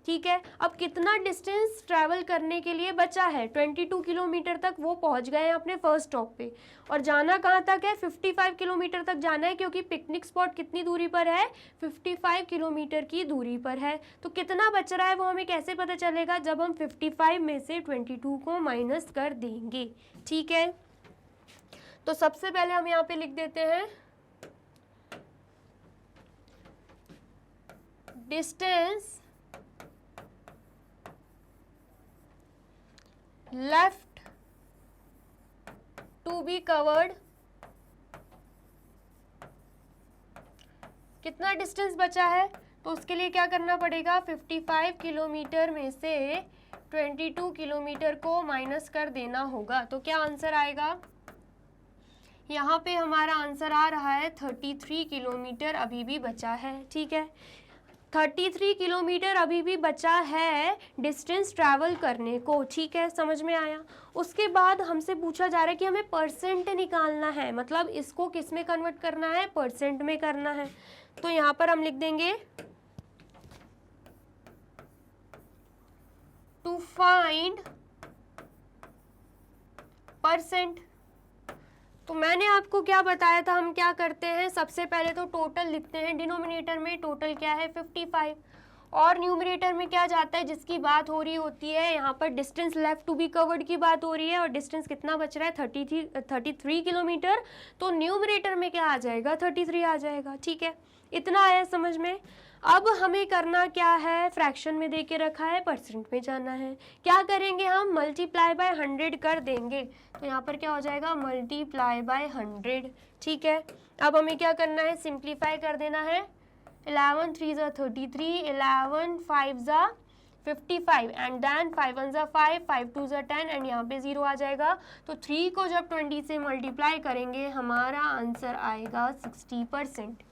ठीक है, अब कितना डिस्टेंस ट्रैवल करने के लिए बचा है? 22 किलोमीटर तक वो पहुंच गए हैं अपने फर्स्ट स्टॉप पे, और जाना कहाँ तक है? 55 किलोमीटर तक जाना है, क्योंकि पिकनिक स्पॉट कितनी दूरी पर है? 55 किलोमीटर की दूरी पर है। तो कितना बच रहा है वो हमें कैसे पता चलेगा? जब हम 55 में से 22 को माइनस कर देंगे। ठीक है, तो सबसे पहले हम यहाँ पे लिख देते हैं distance left to be covered. कितना डिस्टेंस बचा है? तो उसके लिए क्या करना पड़ेगा? 55 किलोमीटर में से 22 किलोमीटर को माइनस कर देना होगा। तो क्या आंसर आएगा? यहाँ पे हमारा आंसर आ रहा है 33 किलोमीटर अभी भी बचा है। ठीक है, 33 किलोमीटर अभी भी बचा है डिस्टेंस ट्रैवल करने को। ठीक है, समझ में आया? उसके बाद हमसे पूछा जा रहा है कि हमें परसेंट निकालना है, मतलब इसको किस में कन्वर्ट करना है? परसेंट में करना है। तो यहाँ पर हम लिख देंगे टू फाइंड परसेंट। तो मैंने आपको क्या बताया था? हम क्या करते हैं? सबसे पहले तो टोटल लिखते हैं। डिनोमिनेटर में टोटल क्या है? 55, और न्यूमरेटर में क्या जाता है? जिसकी बात हो रही होती है यहाँ पर distance left to be covered की बात हो रही है, और डिस्टेंस कितना बच रहा है? 33 किलोमीटर। तो न्यूमरेटर में क्या आ जाएगा? 33 आ जाएगा। ठीक है, इतना आया समझ में? अब हमें करना क्या है? फ्रैक्शन में दे के रखा है, परसेंट में जाना है। क्या करेंगे हम? मल्टीप्लाई बाय 100 कर देंगे। तो यहाँ पर क्या हो जाएगा? Multiply by 100। ठीक है, अब हमें क्या करना है? सिंप्लीफाई कर देना है। 11 3 ज़ा 33, 11 5 ज़ा 55, एंड देन 5 1 ज़ा 5, 5 2 ज़ा 10, एंड यहाँ पे 0 आ जाएगा। तो 3 को जब 20 से मल्टीप्लाई करेंगे हमारा आंसर आएगा 60%।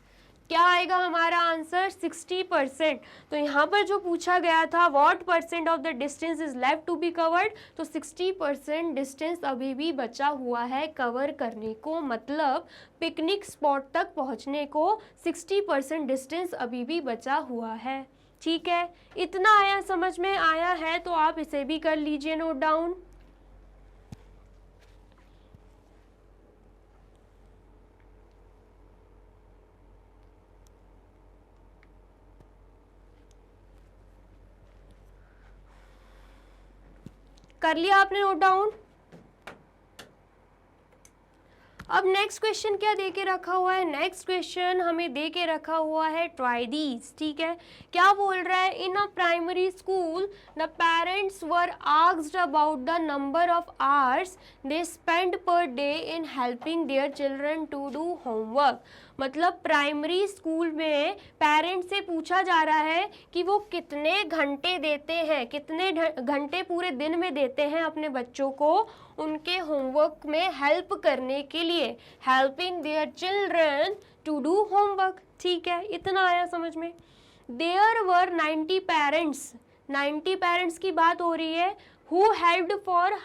क्या आएगा हमारा आंसर 60%। तो यहाँ पर जो पूछा गया था what percent of the distance is left to be covered, तो 60% डिस्टेंस अभी भी बचा हुआ है कवर करने को, मतलब पिकनिक स्पॉट तक पहुँचने को 60% डिस्टेंस अभी भी बचा हुआ है। ठीक है, इतना आया, समझ में आया है तो आप इसे भी कर लीजिए नोट डाउन। कर लिया आपने नोट डाउन। अब नेक्स्ट क्वेश्चन क्या दे के रखा हुआ है, नेक्स्ट क्वेश्चन हमें दे के रखा हुआ है ट्राई दीज। ठीक है, क्या बोल रहा है, in a primary school the parents were asked about the number of hours they spend per day in helping their children to do homework. मतलब प्राइमरी स्कूल में पेरेंट्स से पूछा जा रहा है कि वो कितने घंटे देते हैं, कितने घंटे पूरे दिन में देते हैं अपने बच्चों को उनके होमवर्क में हेल्प करने के लिए, helping their children to do homework. ठीक है, इतना आया समझ में। देयर वर 90 पेरेंट्स, 90 पेरेंट्स की बात हो रही है, who helped for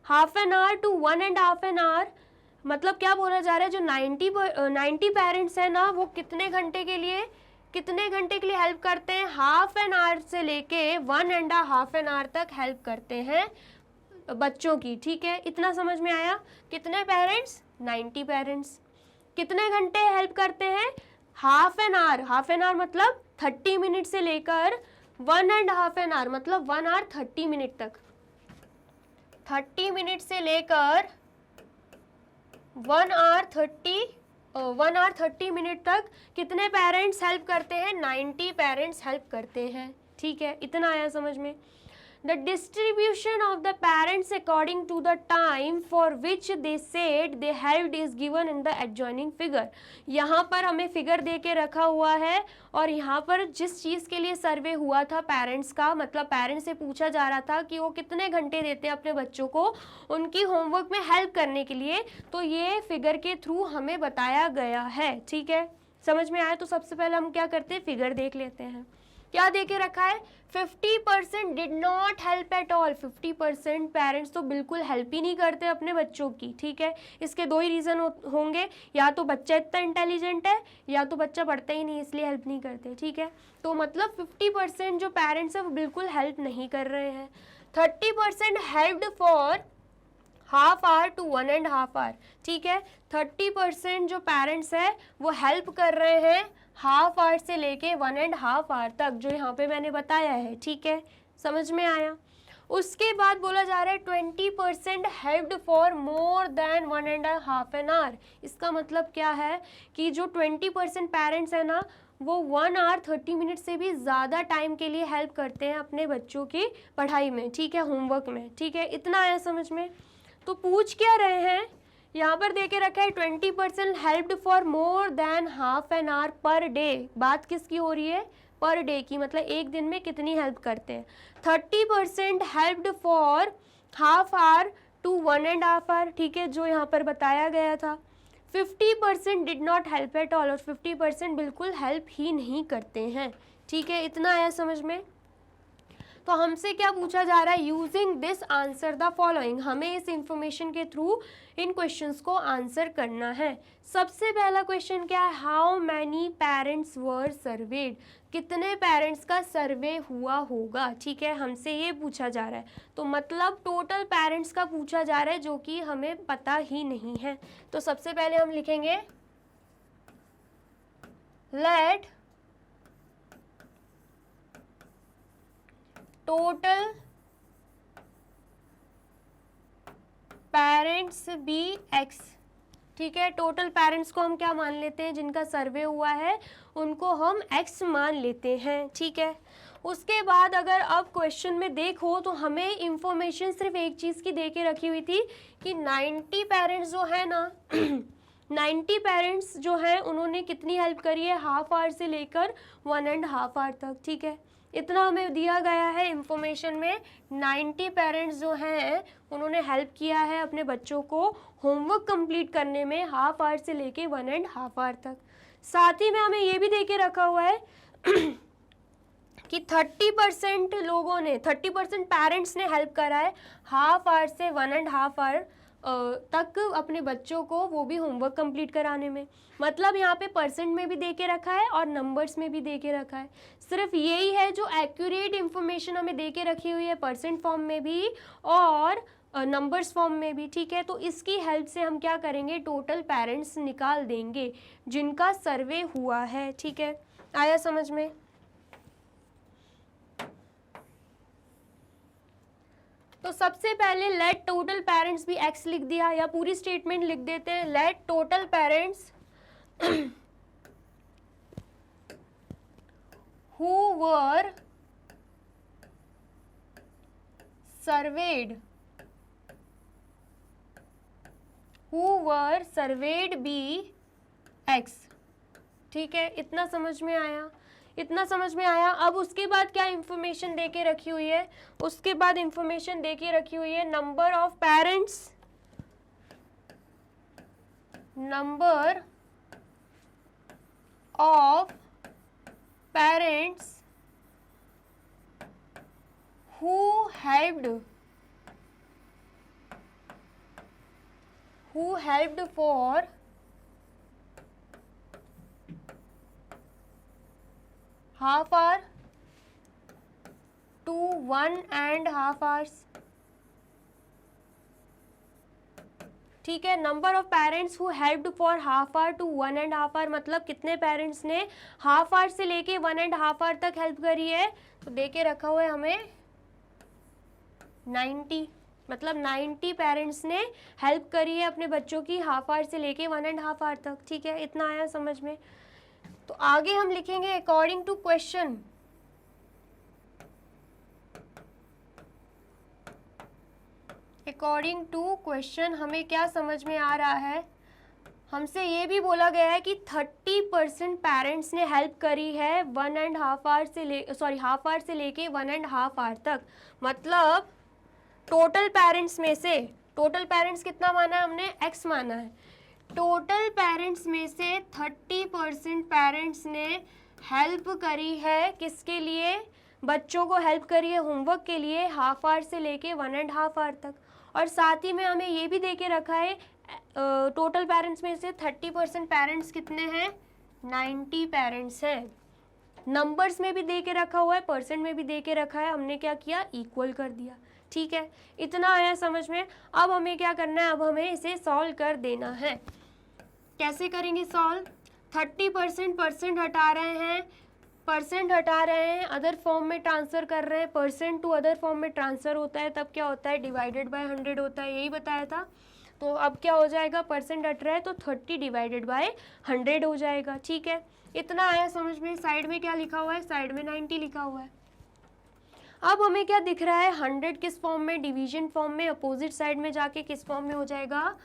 half an hour to 1.5 an hour. मतलब क्या बोला जा रहा है, जो 90 पेरेंट्स हैं ना, वो कितने घंटे के लिए हेल्प करते हैं, हाफ एन आवर से लेके 1.5 एन आवर तक हेल्प करते हैं बच्चों की। ठीक है, इतना समझ में आया। कितने पेरेंट्स, 90 पेरेंट्स। कितने घंटे हेल्प करते हैं, half an our, half an hour मतलब 30 मिनट से लेकर 1.5 एन आवर मतलब 1 आवर 30 मिनट तक, 30 मिनट से लेकर 1 आवर 30 मिनट तक कितने पेरेंट्स हेल्प करते हैं, 90 पेरेंट्स हेल्प करते हैं। ठीक है, इतना आया समझ में। The distribution of the parents according to the time for which they said they helped is given in the adjoining figure। यहाँ पर हमें फिगर दे के रखा हुआ है और यहाँ पर जिस चीज़ के लिए सर्वे हुआ था पेरेंट्स का, मतलब पेरेंट्स से पूछा जा रहा था कि वो कितने घंटे देते हैं अपने बच्चों को उनकी होमवर्क में हेल्प करने के लिए, तो ये फिगर के थ्रू हमें बताया गया है। ठीक है, समझ में आया। तो सबसे पहले हम क्या करते हैं, फिगर देख लेते हैं। क्या दे के रखा है, 50% did not help at all. 50% parents तो बिल्कुल हेल्प ही नहीं करते अपने बच्चों की। ठीक है, इसके दो ही रीज़न होंगे, या तो बच्चा इतना इंटेलिजेंट है या तो बच्चा पढ़ता ही नहीं इसलिए हेल्प नहीं करते। ठीक है, तो मतलब 50% जो पेरेंट्स हैं वो बिल्कुल हेल्प नहीं कर रहे हैं। 30% helped for half hour to 1.5 hour. ठीक है, 30% जो पेरेंट्स है वो हेल्प कर रहे हैं हाफ आवर से लेके 1.5 आवर तक, जो यहाँ पे मैंने बताया है। ठीक है, समझ में आया। उसके बाद बोला जा रहा है 20% helped for more than 1.5 an our. इसका मतलब क्या है कि जो 20% पेरेंट्स है ना, वो 1 आवर 30 मिनट से भी ज़्यादा टाइम के लिए हेल्प करते हैं अपने बच्चों की पढ़ाई में। ठीक है, होमवर्क में। ठीक है, इतना आया समझ में। तो पूछ क्या रहे हैं, यहाँ पर देके रखा है 20% helped for more than half an our per day. बात किसकी हो रही है, पर डे की, मतलब एक दिन में कितनी हेल्प करते हैं। 30% helped for half hour to 1.5 hour. ठीक है, जो यहाँ पर बताया गया था। 50% did not help at all, और 50% बिल्कुल हेल्प ही नहीं करते हैं। ठीक है, इतना आया समझ में। तो हमसे क्या पूछा जा रहा है, using this answer the following. हमें इस इंफॉर्मेशन के थ्रू इन क्वेश्चंस को आंसर करना है। सबसे पहला क्वेश्चन क्या है, how many parents were served. कितने पेरेंट्स का सर्वे हुआ होगा। ठीक है, हमसे ये पूछा जा रहा है, तो मतलब टोटल पेरेंट्स का पूछा जा रहा है, जो कि हमें पता ही नहीं है। तो सबसे पहले हम लिखेंगे let total parents be x. ठीक है, टोटल पेरेंट्स को हम क्या मान लेते हैं, जिनका सर्वे हुआ है उनको हम एक्स मान लेते हैं। ठीक है, उसके बाद अगर अब क्वेश्चन में देखो तो हमें इंफॉर्मेशन सिर्फ एक चीज़ की दे के रखी हुई थी कि 90 पेरेंट्स जो है ना 90 पेरेंट्स जो हैं उन्होंने कितनी हेल्प करी है, हाफ आवर से लेकर 1.5 आवर तक। ठीक है, इतना हमें दिया गया है इंफॉर्मेशन में। 90 पेरेंट्स जो हैं उन्होंने हेल्प किया है अपने बच्चों को होमवर्क कंप्लीट करने में हाफ आवर से लेके 1.5 आवर तक। साथ ही में हमें ये भी दे के रखा हुआ है कि 30% लोगों ने 30% पेरेंट्स ने हेल्प करा है हाफ आवर से 1.5 आवर तक अपने बच्चों को वो भी होमवर्क कंप्लीट कराने में। मतलब यहाँ पे परसेंट में भी दे के रखा है और नंबर्स में भी दे के रखा है। सिर्फ यही है जो एक्यूरेट इन्फॉर्मेशन हमें दे के रखी हुई है परसेंट फॉर्म में भी और नंबर्स फॉर्म में भी, ठीक है। तो इसकी हेल्प से हम क्या करेंगे, टोटल पेरेंट्स निकाल देंगे जिनका सर्वे हुआ है, ठीक है। आया समझ में? तो सबसे पहले लेट टोटल पेरेंट्स भी एक्स लिख दिया या पूरी स्टेटमेंट लिख देते हैं। Let total parents who were surveyed be x, ठीक है। इतना समझ में आया? इतना समझ में आया। अब उसके बाद क्या इंफॉर्मेशन दे के रखी हुई है, उसके बाद इंफॉर्मेशन दे के रखी हुई है number of parents who helped for half hour to 1.5 hours, ठीक है। Number of parents who helped for half hour to 1.5 hour, मतलब कितने पेरेंट्स ने हाफ आवर से लेके 1.5 आवर तक हेल्प करी है, तो दे के रखा हुआ है हमें 90, मतलब 90 पेरेंट्स ने हेल्प करी है अपने बच्चों की हाफ आवर से लेके 1.5 आवर तक, ठीक है। इतना आया समझ में? तो आगे हम लिखेंगे according to question. According to question हमें क्या समझ में आ रहा है, हमसे ये भी बोला गया है कि 30% पेरेंट्स ने हेल्प करी है 1.5 आवर से हाफ आवर से लेके 1.5 आवर तक। मतलब टोटल पेरेंट्स में से, टोटल पेरेंट्स कितना माना है हमने, x माना है। टोटल पेरेंट्स में से 30% पेरेंट्स ने हेल्प करी है किसके लिए, बच्चों को हेल्प करी है होमवर्क के लिए हाफ आवर से लेके 1.5 आवर तक। और साथ ही में हमें ये भी दे के रखा है टोटल पेरेंट्स में से 30% पेरेंट्स कितने हैं, 90 पेरेंट्स हैं। नंबर्स में भी दे के रखा हुआ है, परसेंट में भी दे के रखा है, हमने क्या किया, इक्वल कर दिया, ठीक है। इतना आया समझ में? अब हमें क्या करना है, अब हमें इसे सॉल्व कर देना है। कैसे करेंगे सॉल्व? 30% परसेंट हटा रहे हैं, परसेंट हटा रहे हैं, अदर फॉर्म में ट्रांसफ़र कर रहे हैं। परसेंट टू अदर फॉर्म में ट्रांसफ़र होता है तब क्या होता है, डिवाइडेड बाय 100 होता है, यही बताया था। तो अब क्या हो जाएगा, परसेंट हट रहा है तो 30 डिवाइडेड बाय 100 हो जाएगा, ठीक है। इतना आया समझ में? साइड में क्या लिखा हुआ है, साइड में 90 लिखा हुआ है। अब हमें क्या दिख रहा है, 100 किस फॉर्म में, डिवीजन फॉर्म में, अपोजिट साइड में जाके किस फॉर्म में हो जाएगा,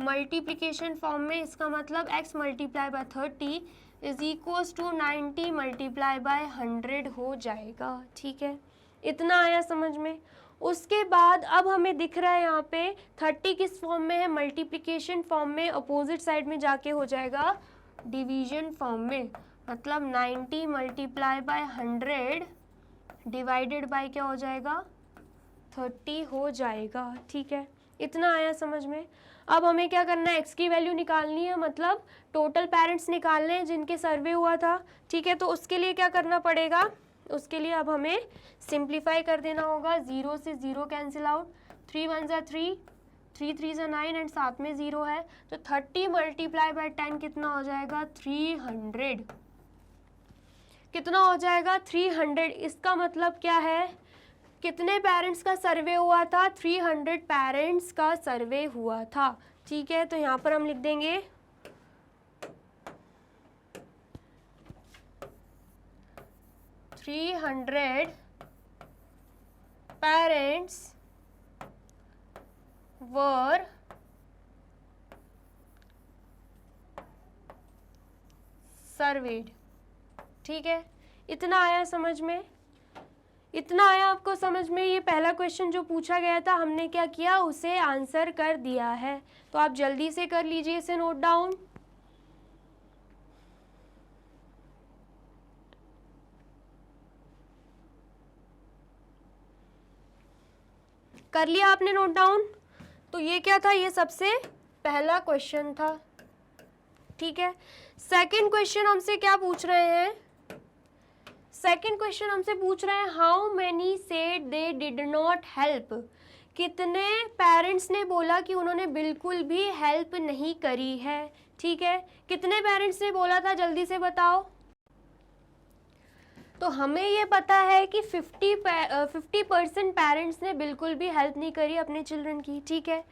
मल्टीप्लिकेशन फॉर्म में। इसका मतलब x multiply by 30 is equals to 90 multiply by 100 हो जाएगा, ठीक है। इतना आया समझ में? उसके बाद अब हमें दिख रहा है यहाँ पे 30 किस फॉर्म में है, मल्टीप्लिकेशन फॉर्म में, अपोजिट साइड में जाके हो जाएगा डिवीजन फॉर्म में। मतलब 90 मल्टीप्लाई बाय 100 डिवाइडेड बाय क्या हो जाएगा, 30 हो जाएगा, ठीक है। इतना आया समझ में? अब हमें क्या करना है, x की वैल्यू निकालनी है, मतलब टोटल पेरेंट्स निकालने हैं जिनके सर्वे हुआ था, ठीक है। तो उसके लिए क्या करना पड़ेगा, उसके लिए अब हमें सिंप्लीफाई कर देना होगा। 0 से 0 कैंसिल आउट, 3 1 जा 3, 3 3 जा 9 एंड साथ में 0 है, तो 30 मल्टीप्लाई बाय 10 कितना हो जाएगा, 300। कितना हो जाएगा, 300। इसका मतलब क्या है, कितने पेरेंट्स का सर्वे हुआ था, 300 पेरेंट्स का सर्वे हुआ था, ठीक है। तो यहाँ पर हम लिख देंगे 300 पेरेंट्स वर सर्वेड, ठीक है। इतना आया समझ में? इतना आया आपको समझ में? ये पहला क्वेश्चन जो पूछा गया था हमने क्या किया, उसे आंसर कर दिया है। तो आप जल्दी से कर लीजिए इसे नोट डाउन। कर लिया आपने नोट डाउन? तो ये क्या था, ये सबसे पहला क्वेश्चन था, ठीक है। सेकंड क्वेश्चन हमसे क्या पूछ रहे हैं, सेकंड क्वेश्चन हमसे पूछ रहे हैं how many said they did not help, कितने पेरेंट्स ने बोला कि उन्होंने बिल्कुल भी हेल्प नहीं करी है, ठीक है। कितने पेरेंट्स ने बोला था, जल्दी से बताओ। तो हमें ये पता है कि 50% पेरेंट्स ने बिल्कुल भी हेल्प नहीं करी अपने चिल्ड्रन की, ठीक है।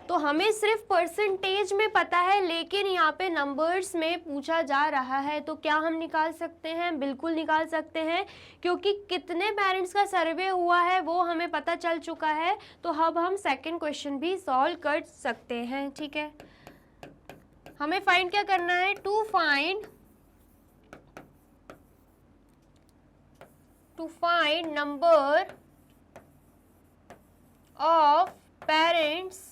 तो हमें सिर्फ परसेंटेज में पता है, लेकिन यहाँ पे नंबर्स में पूछा जा रहा है, तो क्या हम निकाल सकते हैं? बिल्कुल निकाल सकते हैं, क्योंकि कितने पेरेंट्स का सर्वे हुआ है वो हमें पता चल चुका है। तो अब हम सेकंड क्वेश्चन भी सॉल्व कर सकते हैं, ठीक है। हमें फाइंड क्या करना है, to find number of parents,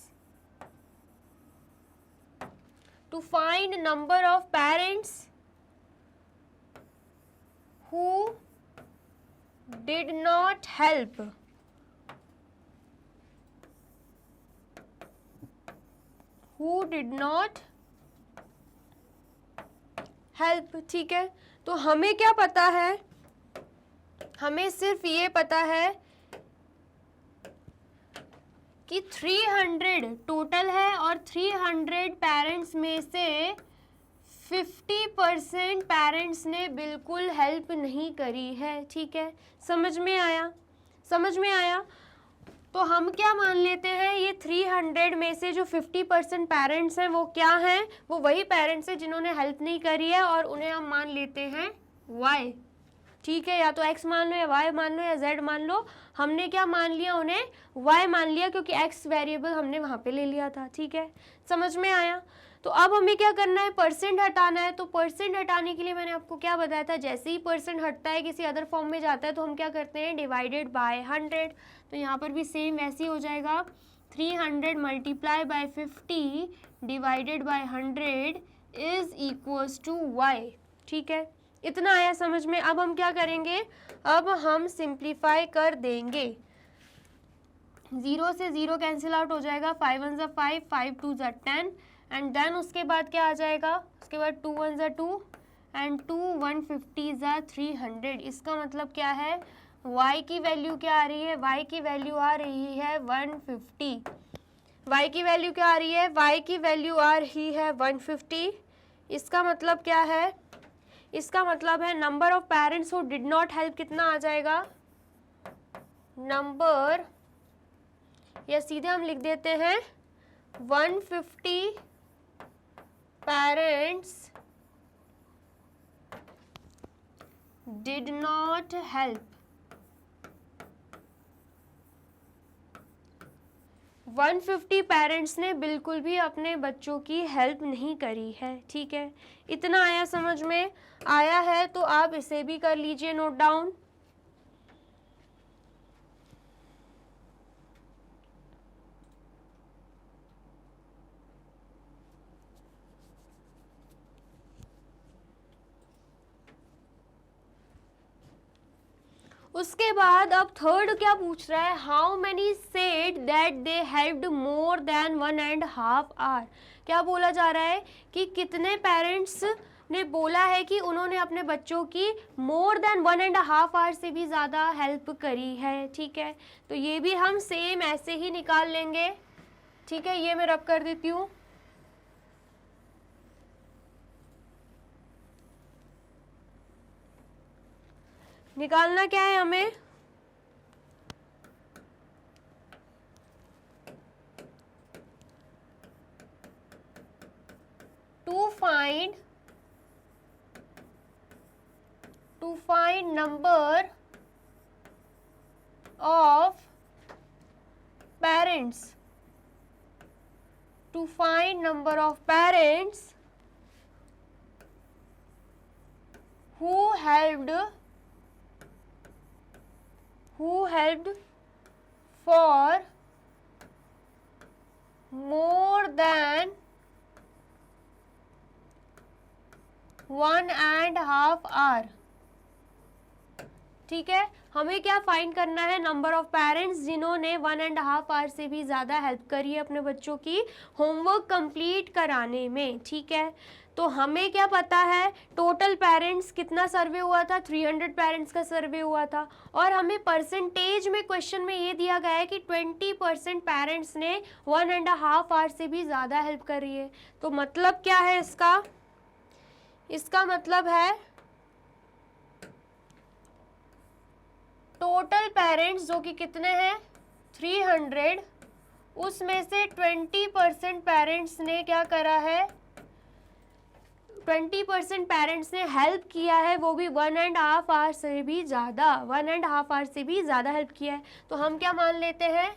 to find number of parents who did not help, ठीक है। तो हमें क्या पता है, हमें सिर्फ ये पता है कि 300 टोटल है और 300 पेरेंट्स में से 50% पेरेंट्स ने बिल्कुल हेल्प नहीं करी है, ठीक है। समझ में आया? समझ में आया? तो हम क्या मान लेते हैं, ये 300 में से जो 50% पेरेंट्स हैं वो क्या हैं, वो वही पेरेंट्स हैं जिन्होंने हेल्प नहीं करी है, और उन्हें हम मान लेते हैं y, ठीक है। या तो x मान लो या y मान लो या z मान लो, हमने क्या मान लिया, उन्हें y मान लिया, क्योंकि x वेरिएबल हमने वहाँ पे ले लिया था, ठीक है। समझ में आया? तो अब हमें क्या करना है, परसेंट हटाना है। तो परसेंट हटाने के लिए मैंने आपको क्या बताया था, जैसे ही परसेंट हटता है किसी अदर फॉर्म में जाता है तो हम क्या करते हैं, डिवाइडेड बाय 100। तो यहाँ पर भी सेम वैसे ही हो जाएगा, 300 multiply by 50 divided by 100 is equals to y, ठीक है। इतना आया समझ में? अब हम क्या करेंगे, अब हम सिंप्लीफाई कर देंगे। 0 से 0 कैंसिल आउट हो जाएगा, 5 1 ज़ा 5, 5 2 ज़ा 10, एंड देन उसके बाद क्या आ जाएगा, उसके बाद 2 1 ज़ा 2 एंड 2 150 ज़ा 300। इसका मतलब क्या है, y की वैल्यू क्या आ रही है, y की वैल्यू आ रही है 150। y की वैल्यू क्या आ रही है, y की वैल्यू आ रही है 150। इसका मतलब क्या है, इसका मतलब है number of parents who did not help कितना आ जाएगा, नंबर, या सीधे हम लिख देते हैं 150 parents did not help, 150 parents ने बिल्कुल भी अपने बच्चों की हेल्प नहीं करी है, ठीक है। इतना आया समझ में? आया है तो आप इसे भी कर लीजिए नोट डाउन। उसके बाद अब थर्ड क्या पूछ रहा है, how many said that they helped more than 1.5 hour. क्या बोला जा रहा है कि कितने पेरेंट्स ने बोला है कि उन्होंने अपने बच्चों की मोर देन 1.5 आवर से भी ज़्यादा हेल्प करी है, ठीक है। तो ये भी हम सेम ऐसे ही निकाल लेंगे, ठीक है। ये मैं रब कर देती हूँ। निकालना क्या है हमें, to find number of parents, to find number of parents who helped for more than 1.5 hour, ठीक है, हमें क्या फाइंड करना है, नंबर ऑफ पेरेंट्स जिन्होंने 1.5 आवर से भी ज़्यादा हेल्प करी है अपने बच्चों की होमवर्क कंप्लीट कराने में। ठीक है, तो हमें क्या पता है, टोटल पेरेंट्स कितना सर्वे हुआ था, 300 पेरेंट्स का सर्वे हुआ था, और हमें परसेंटेज में क्वेश्चन में ये दिया गया है कि 20% पेरेंट्स ने 1.5 आवर से भी ज़्यादा हेल्प करी है। तो मतलब क्या है इसका मतलब है टोटल पेरेंट्स जो कि कितने हैं 300, उसमें से 20% पेरेंट्स ने क्या करा है, 20% पेरेंट्स ने हेल्प किया है, वो भी 1.5 आवर से भी ज़्यादा, 1.5 आवर से भी ज़्यादा हेल्प किया है। तो हम क्या मान लेते हैं,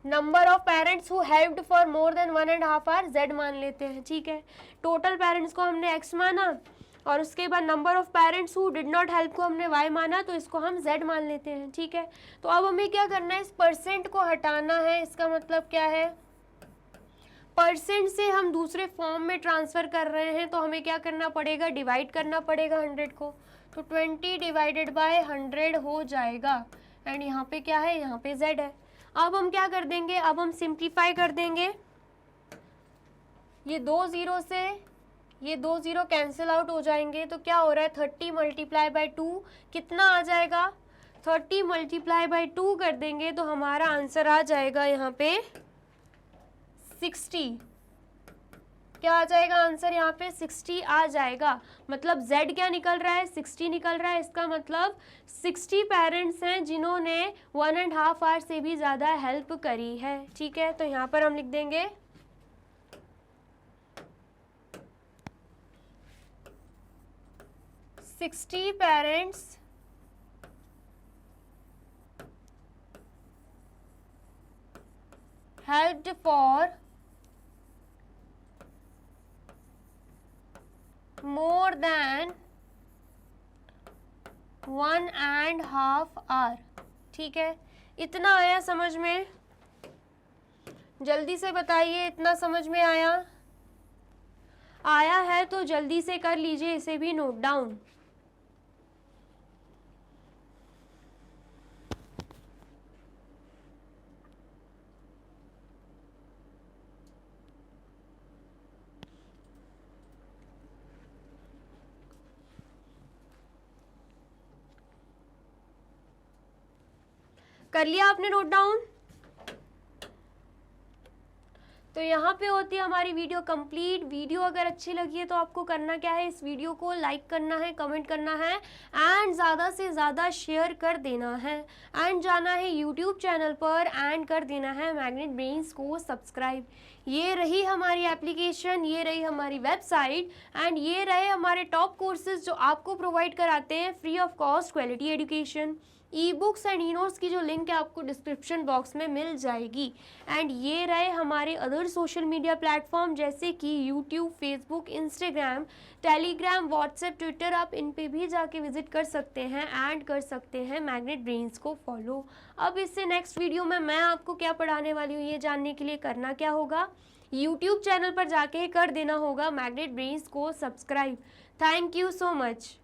number of parents who helped for more than 1.5 hour Z मान लेते हैं। ठीक है, टोटल पेरेंट्स को हमने X माना और उसके बाद number of parents who did not help को हमने Y माना, तो इसको हम Z मान लेते हैं। ठीक है, तो अब हमें क्या करना है, इस परसेंट को हटाना है। इसका मतलब क्या है, परसेंट से हम दूसरे फॉर्म में ट्रांसफ़र कर रहे हैं, तो हमें क्या करना पड़ेगा, डिवाइड करना पड़ेगा 100 को, तो 20 डिवाइडेड बाय 100 हो जाएगा। एंड यहाँ पे क्या है, यहाँ पे Z है। अब हम क्या कर देंगे, अब हम सिंप्लीफाई कर देंगे, ये 2 0 से ये 2 0 कैंसिल आउट हो जाएंगे, तो क्या हो रहा है 30 मल्टीप्लाई बाय 2 कितना आ जाएगा, 30 मल्टीप्लाई बाय 2 कर देंगे तो हमारा आंसर आ जाएगा यहाँ पे 60। क्या आ जाएगा आंसर, यहाँ पे 60 आ जाएगा। मतलब Z क्या निकल रहा है, 60 निकल रहा है। इसका मतलब 60 पेरेंट्स हैं जिन्होंने 1.5 आवर से भी ज़्यादा हेल्प करी है। ठीक है, तो यहाँ पर हम लिख देंगे 60 parents helped for more than 1.5 hour। ठीक है, इतना आया समझ में, जल्दी से बताइए, इतना समझ में आया है तो जल्दी से कर लीजिए, इसे भी नोट डाउन। कर लिया आपने नोट डाउन? तो यहाँ पे होती है हमारी वीडियो कंप्लीट। वीडियो अगर अच्छी लगी है तो आपको करना क्या है, इस वीडियो को लाइक करना है, कमेंट करना है एंड ज़्यादा से ज़्यादा शेयर कर देना है एंड जाना है यूट्यूब चैनल पर एंड कर देना है मैग्नेट ब्रेन्स को सब्सक्राइब। ये रही हमारी एप्लीकेशन, ये रही हमारी वेबसाइट एंड ये रहे हमारे टॉप कोर्सेज जो आपको प्रोवाइड कराते हैं free of cost quality education. E books and e notes की जो लिंक है आपको डिस्क्रिप्शन बॉक्स में मिल जाएगी। एंड ये रहे हमारे अदर सोशल मीडिया प्लेटफॉर्म जैसे कि YouTube, Facebook, Instagram, Telegram, WhatsApp, Twitter. आप इन पे भी जाके विजिट कर सकते हैं एंड कर सकते हैं मैग्नेट ब्रेन्स को फॉलो। अब इससे नेक्स्ट वीडियो में मैं आपको क्या पढ़ाने वाली हूँ ये जानने के लिए करना क्या होगा, यूट्यूब चैनल पर जाके कर देना होगा मैग्नेट ब्रेन्स को subscribe. Thank you so much.